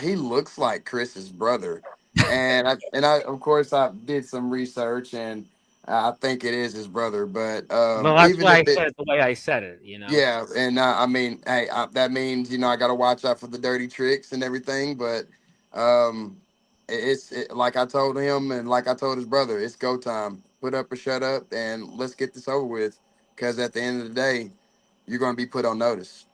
he looks like Chris's brother, and I of course I did some research, and I think it is his brother, but well, that's even why if I it said it the way I said it. yeah, and I mean, hey, that means I got to watch out for the dirty tricks and everything. But um, like I told him, and like I told his brother, it's go time. Put up or shut up, and let's get this over with. Because at the end of the day, you're going to be put on notice.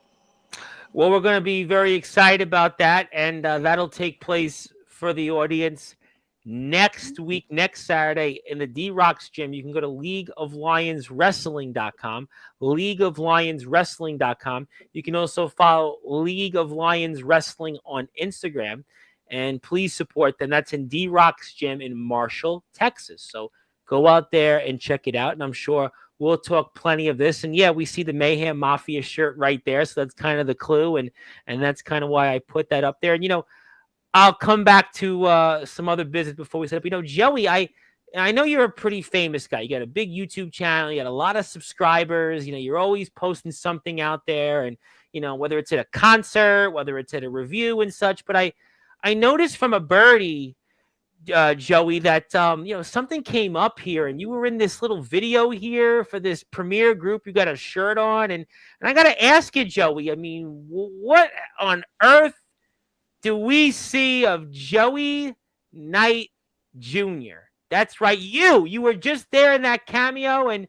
Well, we're going to be very excited about that, and that'll take place for the audience next week, next Saturday in the D Rocks gym. You can go to leagueoflionswrestling.com, leagueoflionswrestling.com. You can also follow League of Lions Wrestling on Instagram, and please support them. That's in D Rocks gym in Marshall, Texas. So go out there and check it out, and I'm sure we'll talk plenty of this. And yeah, we see the Mayhem Mafia shirt right there. So that's kind of the clue. And that's kind of why I put that up there. And, I'll come back to some other business before we set up. Joey, I know you're a pretty famous guy. You got a big YouTube channel. You got a lot of subscribers. You're always posting something out there. And, whether it's at a concert, whether it's at a review and such. But I noticed from a birdie, Joey, that something came up here, and you were in this little video here for this premiere group. You got a shirt on, and I got to ask you, Joey. I mean, what on earth do we see of Joey Knight Jr.? That's right, you were just there in that cameo, and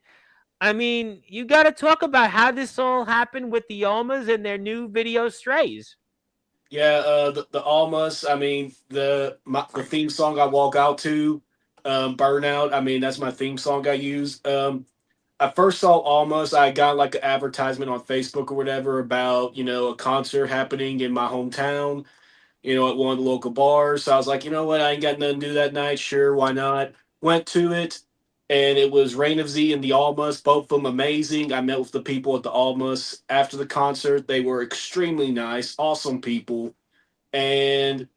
I mean, you got to talk about how this all happened with the Almas and their new video Strays. Yeah, the Almas. I mean, the theme song I walk out to, Burnout. I mean, that's my theme song I use. I first saw Almas. I got like an advertisement on Facebook or whatever about a concert happening in my hometown. At one of the local bars. So I was like, you know what? I ain't got nothing to do that night. Sure, why not? Went to it, and it was Reign of Z and the Almas. Both of them amazing. I met with the people at the Almas after the concert. They were extremely nice, awesome people, and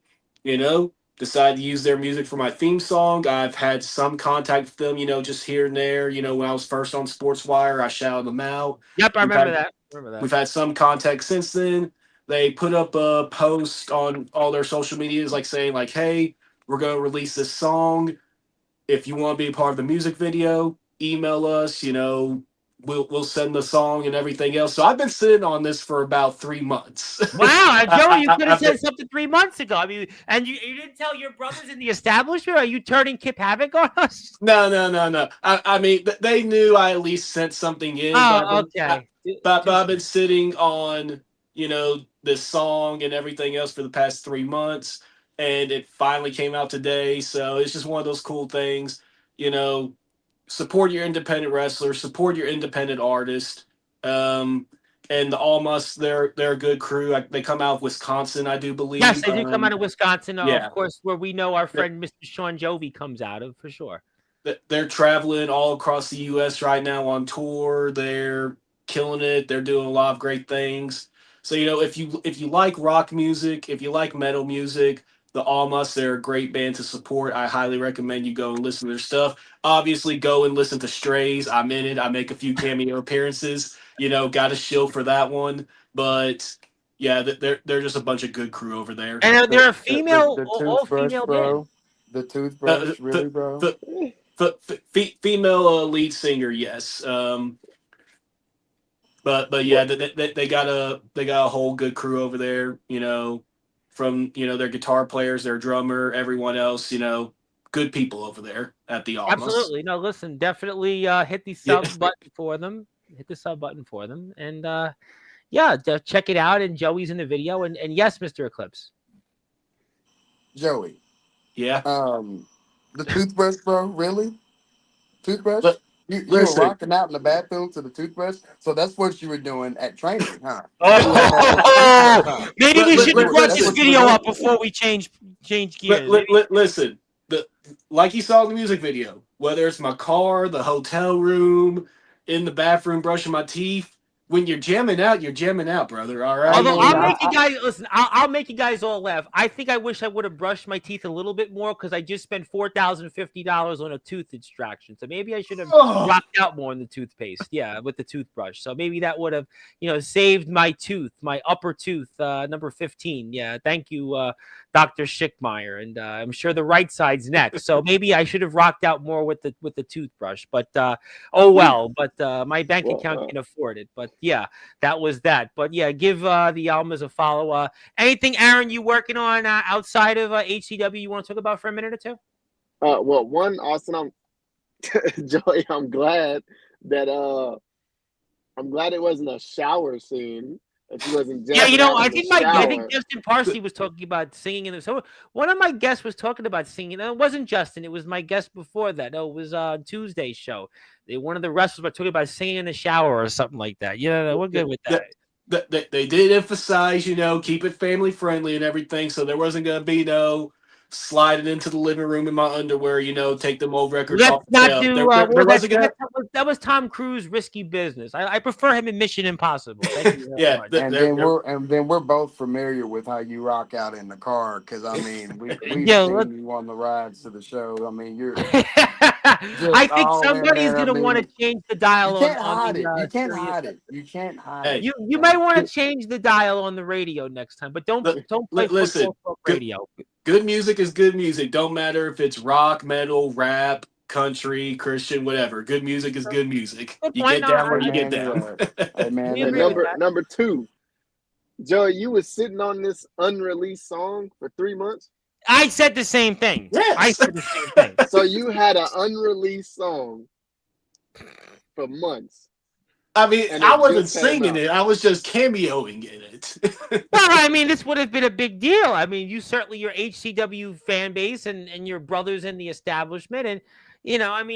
you know, decided to use their music for my theme song. I've had some contact with them, just here and there. When I was first on Sportswire, I shouted them out. Yep, I We've remember had that. Remember that. we've had some contact since then. They put up a post on all their social medias, like saying, like, "Hey, we're gonna release this song. If you want to be a part of the music video, email us. We'll send the song and everything else." So I've been sitting on this for about 3 months. Wow, Joey, you could have I've been, said something 3 months ago. I mean, and you didn't tell your brothers in the establishment? Are you turning Kip Havoc on us? no, no, no, no. I mean, they knew I at least sent something in, but Oh, okay. but I've been sitting on this song and everything else for the past 3 months, and it finally came out today. So it's just one of those cool things. You know, support your independent wrestler, support your independent artist. Um, and the Almas, they're a good crew. They come out of Wisconsin, I do Yes, believe. they do come out of Wisconsin, of Yeah, course, where we know our friend Mr. Sean Jovi comes out of, for sure. they're traveling all across the U.S. right now on tour. They're killing it. They're doing a lot of great things. So if you like rock music, if you like metal music, the Almas, they're a great band to support. I highly recommend you go and listen to their stuff. Obviously, go and listen to Strays. I'm in it. I make a few cameo appearances. Got a shill for that one. But yeah, they're just a bunch of good crew over there. And they're a The all toothbrush, female band. bro. The Uh, toothbrush, really, the, bro. the female lead singer, yes. But yeah, What they got a whole good crew over there. From their guitar players, their drummer, everyone else. good people over there at the Almas. Absolutely. No, listen, definitely hit the sub button for them. Hit the sub button for them. And check it out. And Joey's in the video. And yes, Mr. Eclipse. Joey. Yeah. The toothbrush, bro. Really? Toothbrush? You were Listen. rocking out in the bathroom to the toothbrush, so that's what you were doing at training, huh? Maybe we should have brought this video up before we change gears. Listen, like you saw in the music video, whether it's my car, the hotel room, in the bathroom brushing my teeth, when you're jamming out, brother. All right. Although I'll make you guys all laugh. I think I wish I would have brushed my teeth a little bit more because I just spent $4,050 on a tooth extraction. So maybe I should have rocked out more in the toothpaste. Yeah, with the toothbrush. So maybe that would have, saved my tooth, my upper tooth, number 15. Yeah, thank you, Dr. Schickmeyer, and I'm sure the right side's next. So maybe I should have rocked out more with the toothbrush. But oh well. But my bank account can afford it. But yeah, that was that. But yeah, give the Almas a follow. Anything, Aaron, you working on outside of HCW you want to talk about for a minute or two? Well, one, Austin, Joey, I'm glad that I'm glad it wasn't a shower scene. If he wasn't I think Justin Parsley was talking about singing in the. So one of my guests was talking about singing. It wasn't Justin. It was my guest before that. No, it was Tuesday's show. One of the wrestlers were talking about singing in the shower or something like that. We're good with that. They did emphasize, keep it family friendly and everything. So there wasn't going to be no sliding into the living room in my underwear, take them old records off. That was Tom Cruise risky business. I prefer him in Mission Impossible. Thank you very much. And then we're both familiar with how you rock out in the car because we've seen you on the rides to the show. I mean, you're. I think somebody's going to want to change the dial. You can't hide it. You can't hide it. You might want to change the dial on the radio next time, but don't play football radio. Good music is good music. Don't matter if it's rock, metal, rap, country, Christian, whatever. Good music is good music. You get down where you get down. Number two, Joey, you was sitting on this unreleased song for 3 months. I said the same thing. Yes. I said the same thing. So you had an unreleased song for months. I mean, I wasn't singing it. I was just cameoing in it. Well, this would have been a big deal. You certainly your HCW fan base and your brothers in the establishment. And,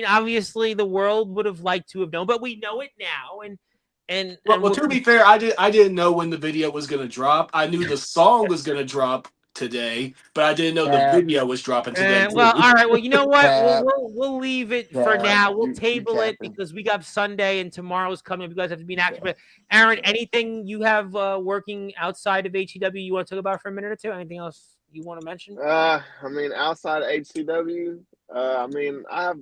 obviously the world would have liked to have known, but we know it now. Well, to be fair, I didn't know when the video was going to drop. I knew the song was going to drop today, but I didn't know the video was dropping today. Well, all right. Well, you know what? We'll leave it for now. We'll table it because we got Sunday and tomorrow's coming. You guys have to be in action. But Aaron, anything you have working outside of HCW you want to talk about for a minute or two? Anything else you want to mention? Outside of HCW, I have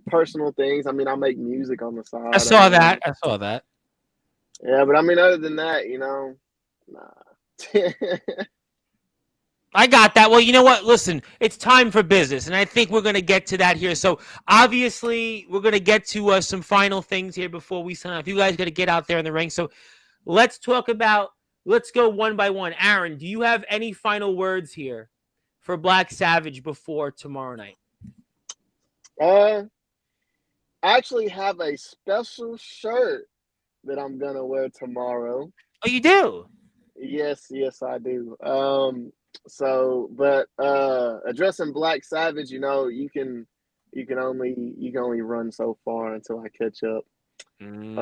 personal things. I make music on the side. I saw that. Yeah, but other than that, nah. I got that. Well, you know what? Listen, it's time for business, and I think we're going to get to that here. So, obviously, we're going to get to some final things here before we sign off. You guys got to get out there in the ring. So, let's go one by one. Aaron, do you have any final words here for Black Savage before tomorrow night? I actually have a special shirt that I'm going to wear tomorrow. Oh, you do? Yes, I do. Addressing Black Savage, you can only run so far until I catch up. And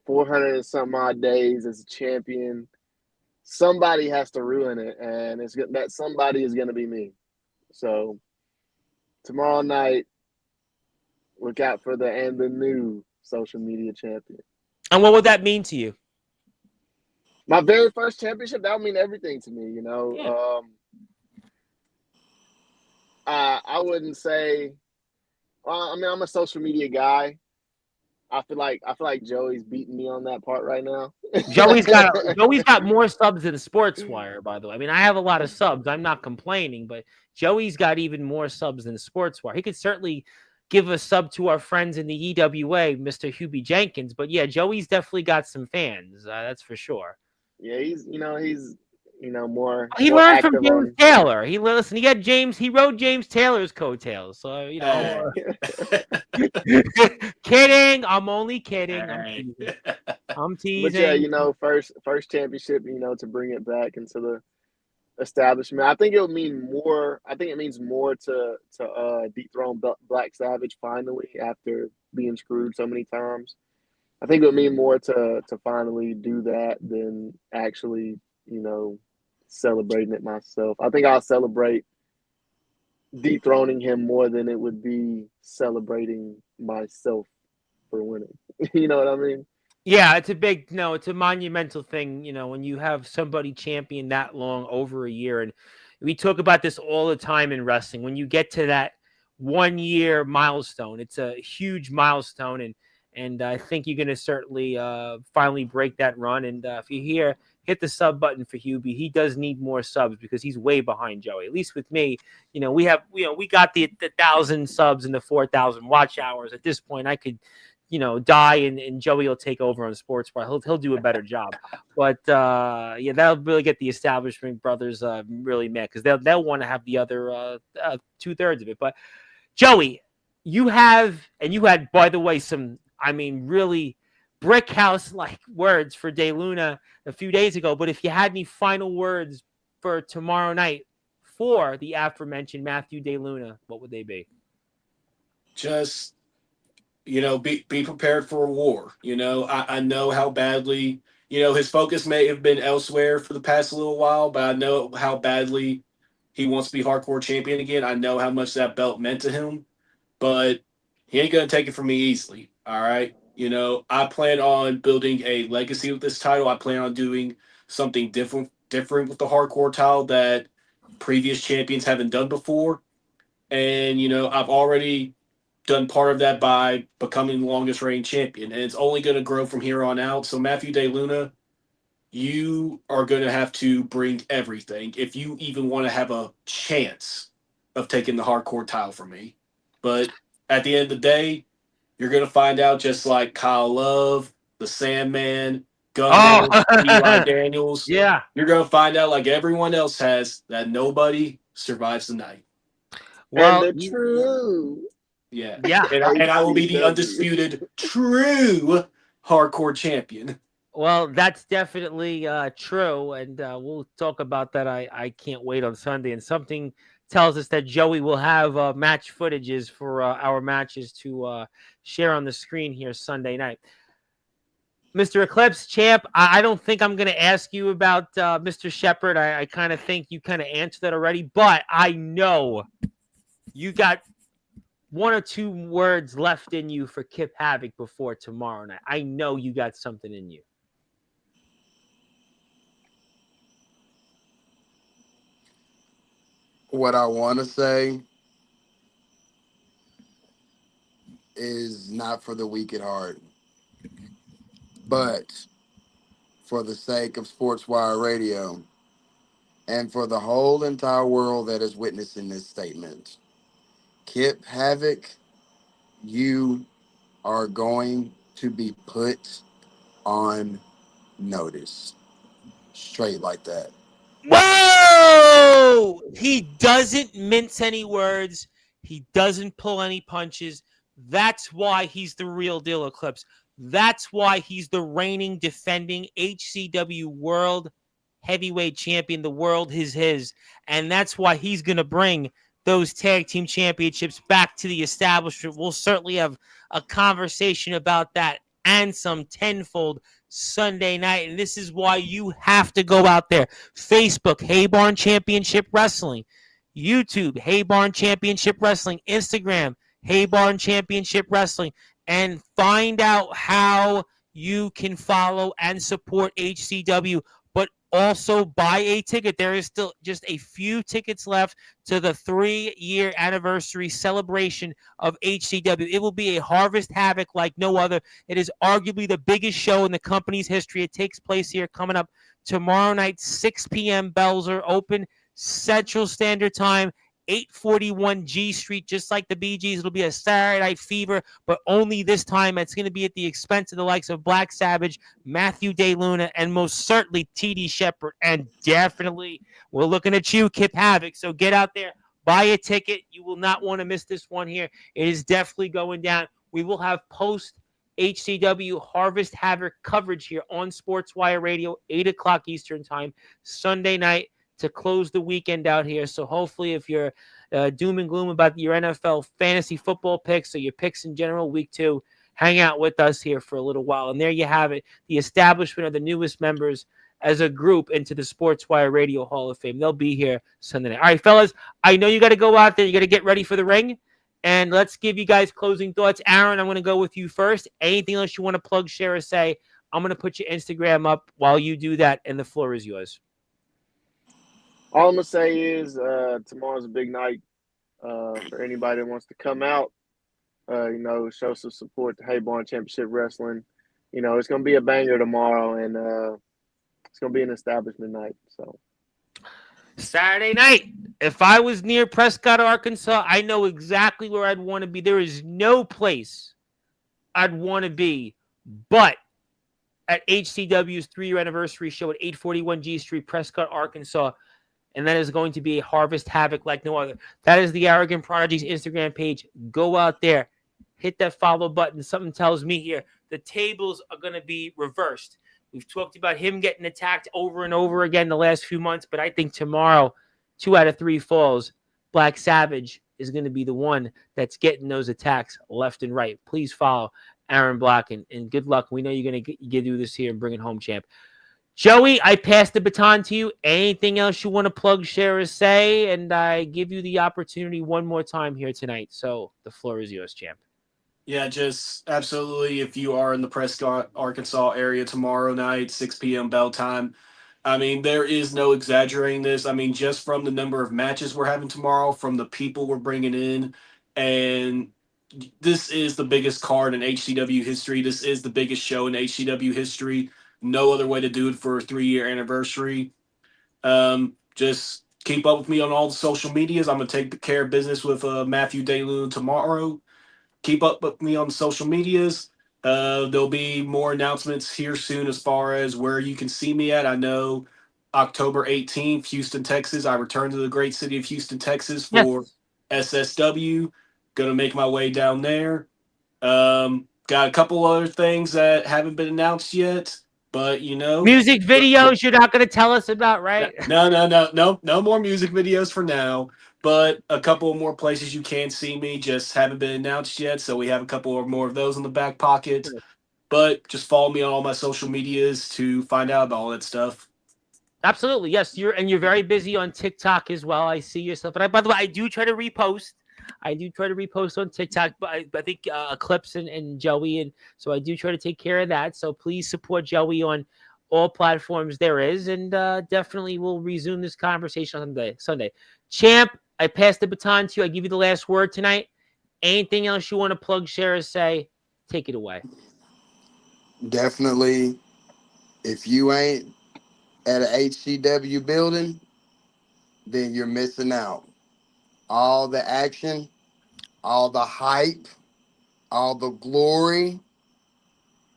400 and some odd days as a champion, somebody has to ruin it, and that somebody is going to be me. So tomorrow night, look out for the new social media champion. And what would that mean to you? My very first championship, that would mean everything to me, Yeah. I wouldn't say. I'm a social media guy. I feel like Joey's beating me on that part right now. Joey's got more subs than Sportzwire, by the way. I have a lot of subs. I'm not complaining, but Joey's got even more subs than Sportswire. He could certainly give a sub to our friends in the EWA, Mr. Hubie Jenkins. But yeah, Joey's definitely got some fans. That's for sure. Yeah, he's more He learned from active James on. Taylor. He rode James Taylor's coattails. So Hey. kidding. I'm only kidding. Hey. I'm But yeah, teasing. first championship, to bring it back into the establishment. I think it'll mean more. I think it means more to dethrone Black Savage finally after being screwed so many times. I think it would mean more to finally do that than actually, celebrating it myself. I think I'll celebrate dethroning him more than it would be celebrating myself for winning. You know what I mean? Yeah, it's a monumental thing, when you have somebody champion that long, over a year. And we talk about this all the time in wrestling. When you get to that 1 year milestone, it's a huge milestone. And I think you're going to certainly finally break that run. And if you hit the sub button for Hubie. He does need more subs because he's way behind Joey. At least with me, we got the 1,000 subs and the 4,000 watch hours. At this point, I could die and Joey will take over on Sportzwire. He'll do a better job. But that'll really get the Establishment Brothers really mad because they'll want to have the other 2/3 of it. But Joey, you had, by the way, some really brick house like words for De Luna a few days ago. But if you had any final words for tomorrow night for the aforementioned Matthew De Luna, what would they be? Just be prepared for a war. I know how badly, his focus may have been elsewhere for the past little while, but I know how badly he wants to be hardcore champion again. I know how much that belt meant to him, but he ain't going to take it from me easily. All right. I plan on building a legacy with this title. I plan on doing something different with the hardcore title that previous champions haven't done before. And, I've already done part of that by becoming the longest reigning champion, and it's only going to grow from here on out. So Matthew De Luna, you are going to have to bring everything if you even want to have a chance of taking the hardcore title from me. But at the end of the day, you're going to find out, just like Kyle Love, the Sandman, Gunner, Eli Daniels. Yeah, you're going to find out, like everyone else has, that nobody survives the night. Well, and the true. Yeah. Yeah. And I will be the undisputed true hardcore champion. Well, that's definitely true. And we'll talk about that. I can't wait on Sunday. And something tells us that Joey will have match footages for our matches to share on the screen here Sunday night. Mr. Eclipse Champ, I don't think I'm going to ask you about Mr. Shepard. I kind of think you kind of answered that already. But I know you got one or two words left in you for Kip Havoc before tomorrow night. I know you got something in you. What I want to say is not for the weak at heart, but for the sake of Sportswire Radio and for the whole entire world that is witnessing this statement. Kip Havoc, you are going to be put on notice. Straight like that. Whoa! He doesn't mince any words. He doesn't pull any punches. That's why he's the real deal, Eclipse. That's why he's the reigning, defending HCW World Heavyweight Champion. The world is his. And that's why he's going to bring those tag team championships back to the establishment. We'll certainly have a conversation about that and some tenfold Sunday night. And this is why you have to go out there. Facebook, Hey Barn Championship Wrestling. YouTube, Hey Barn Championship Wrestling. Instagram, Hey Barn Championship Wrestling. And find out how you can follow and support HCW. But also buy a ticket. There is still just a few tickets left to the 3-year anniversary celebration of HCW. It will be a Harvest Havoc like no other. It is arguably the biggest show in the company's history. It takes place here coming up tomorrow night, 6 p.m. Bells are open, Central Standard Time, 841 G Street, just like the Bee Gees. It'll be a Saturday Night Fever, but only this time it's going to be at the expense of the likes of Black Savage, Matthew Day Luna, and most certainly TD Shepard. And definitely, we're looking at you, Kip Havoc. So get out there, buy a ticket. You will not want to miss this one here. It is definitely going down. We will have post HCW Harvest Havoc coverage here on Sportswire Radio, 8 o'clock Eastern Time, Sunday night, to close the weekend out here. So hopefully if you're doom and gloom about your NFL fantasy football picks or your picks in general, week 2, hang out with us here for a little while. And there you have it, the establishment of the newest members as a group into the Sportswire Radio Hall of Fame. They'll be here Sunday night. All right, fellas, I know you got to go out there. You got to get ready for the ring. And let's give you guys closing thoughts. Aaron, I'm going to go with you first. Anything else you want to plug, share, or say? I'm going to put your Instagram up while you do that, and the floor is yours. All I'm going to say is tomorrow's a big night for anybody that wants to come out, show some support to Hayborn Championship Wrestling. It's going to be a banger tomorrow, and it's going to be an establishment night. So Saturday night. If I was near Prescott, Arkansas, I know exactly where I'd want to be. There is no place I'd want to be but at HCW's 3-year anniversary show at 841 G Street, Prescott, Arkansas. And that is going to be a Harvest Havoc like no other. That is the Arrogant Prodigy's Instagram page. Go out there. Hit that follow button. Something tells me here the tables are going to be reversed. We've talked about him getting attacked over and over again the last few months, but I think tomorrow, 2 out of 3 falls, Black Savage is going to be the one that's getting those attacks left and right. Please follow Aaron Black, and good luck. We know you're going to get through this here and bring it home, champ. Joey, I pass the baton to you. Anything else you want to plug, share, or say? And I give you the opportunity one more time here tonight. So the floor is yours, champ. Yeah, just absolutely. If you are in the Prescott, Arkansas area tomorrow night, 6 p.m. bell time, I mean, there is no exaggerating this. I mean, just from the number of matches we're having tomorrow, from the people we're bringing in, and this is the biggest card in HCW history. This is the biggest show in HCW history. No other way to do it for a 3-year anniversary. Just keep up with me on all the social medias. I'm going to take care of business with Matthew DeLune tomorrow. Keep up with me on the social medias. There'll be more announcements here soon as far as where you can see me at. I know October 18th, Houston, Texas. I return to the great city of Houston, Texas for SSW. Going to make my way down there. Got a couple other things that haven't been announced yet, but music videos you're not going to tell us about, right? No more music videos for now. But a couple more places you can see me just haven't been announced yet. So we have a couple more of those in the back pocket. But just follow me on all my social medias to find out about all that stuff. Absolutely. Yes. You're very busy on TikTok as well. I see yourself. And by the way, I do try to repost. On TikTok, but I think Eclipse and Joey. And so I do try to take care of that. So please support Joey on all platforms there is. And definitely we'll resume this conversation on Sunday. Champ, I pass the baton to you. I give you the last word tonight. Anything else you want to plug, share, or say? Take it away. Definitely, if you ain't at a HCW building, then you're missing out. All the action, all the hype, all the glory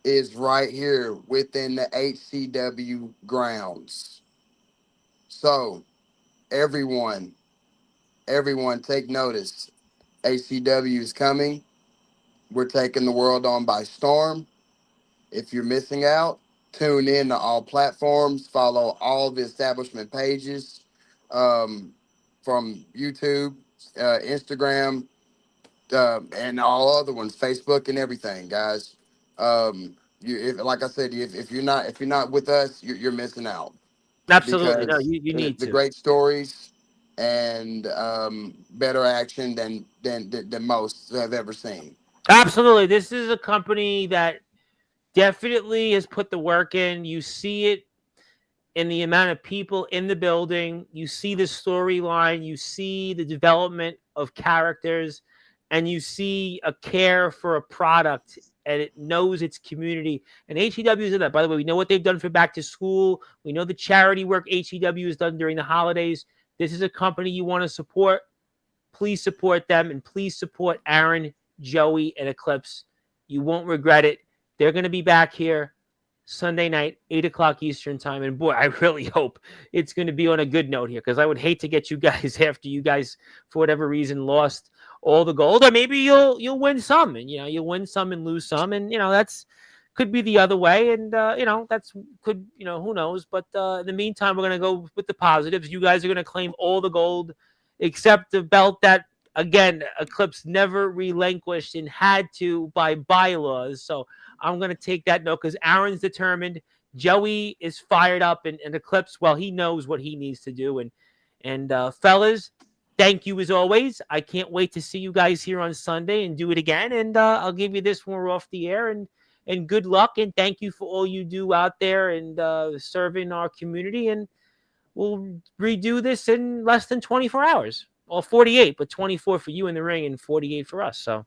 is right here within the HCW grounds. So, everyone take notice. HCW is coming. We're taking the world on by storm. If you're missing out, tune in to all platforms. Follow all the establishment pages from YouTube, Instagram, and all other ones, Facebook and everything, guys. Like I said, if you're not with us, you're missing out. Absolutely, no, you need the to. Great stories and better action than most I've ever seen. Absolutely, this is a company that definitely has put the work in. You see it in the amount of people in the building. You see the storyline. You see the development of characters, and you see a care for a product, and it knows its community. And HEW is in that. By the way, we know what they've done for back to school. We know the charity work HEW has done during the holidays. This is a company you want to support. please support them, and please support Aaron, Joey, and Eclipse. You won't regret it. They're going to be back here Sunday night, 8 o'clock Eastern time. And boy, I really hope it's going to be on a good note here, because I would hate to get you guys after you guys, for whatever reason, lost all the gold. Or maybe you'll win some, and you'll win some and lose some, and that's could be the other way, and that's could who knows. But in the meantime, we're gonna go with the positives. You guys are gonna claim all the gold except the belt that, again, Eclipse never relinquished and had to by bylaws. So I'm going to take that note, because Aaron's determined. Joey is fired up, and Eclipse, well, he knows what he needs to do. And fellas, thank you as always. I can't wait to see you guys here on Sunday and do it again. And I'll give you this when we're off the air. And good luck, and thank you for all you do out there and serving our community. And we'll redo this in less than 24 hours. Well, 48, but 24 for you in the ring and 48 for us. So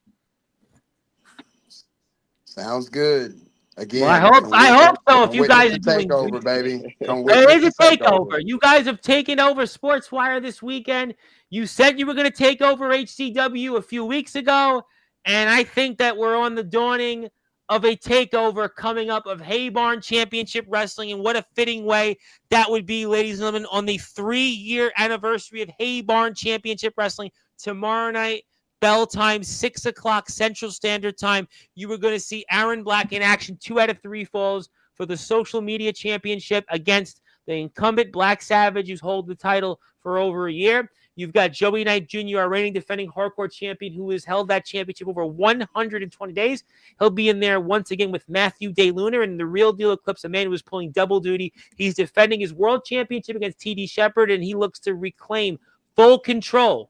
sounds good. Again, well, I hope so. If you guys are doing takeover, baby, it is a takeover. You guys have taken over Sportswire this weekend. You said you were going to take over HCW a few weeks ago, and I think that we're on the dawning of a takeover coming up of Hay Barn Championship Wrestling. And what a fitting way that would be, ladies and gentlemen, on the 3-year anniversary of Hay Barn Championship Wrestling. Tomorrow night, bell time, 6 o'clock Central Standard Time. You were going to see Aaron Black in action, 2 out of 3 falls for the Social Media Championship against the incumbent Black Savage, who's held the title for over a year. You've got Joey Knight Jr., our reigning defending hardcore champion, who has held that championship over 120 days. He'll be in there once again with Matthew DeLuna, and the real deal Eclipse, a man who is pulling double duty. He's defending his world championship against TD Shepard, and he looks to reclaim full control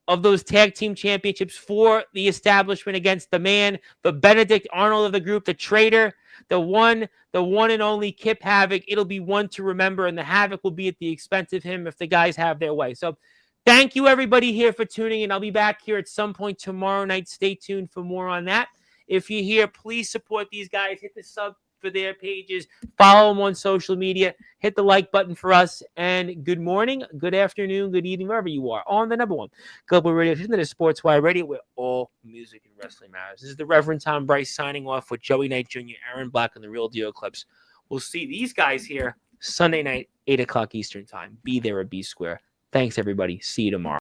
of those tag team championships for the establishment against the man, the Benedict Arnold of the group, the traitor, the one and only Kip Havoc. It'll be one to remember, and the Havoc will be at the expense of him if the guys have their way. So thank you, everybody, here for tuning in. I'll be back here at some point tomorrow night. Stay tuned for more on that. If you're here, please support these guys. Hit the sub for their pages. Follow them on social media. Hit the like button for us. And good morning, good afternoon, good evening, wherever you are, on the number one global radio station, that is Sportswire Radio, where all music and wrestling matters. This is the Reverend Tom Bryce signing off with Joey Knight Jr., Aaron Black, and the Real Deal Eclipse. We'll see these guys here Sunday night, 8 o'clock Eastern Time. Be there or be square. Thanks, everybody. See you tomorrow.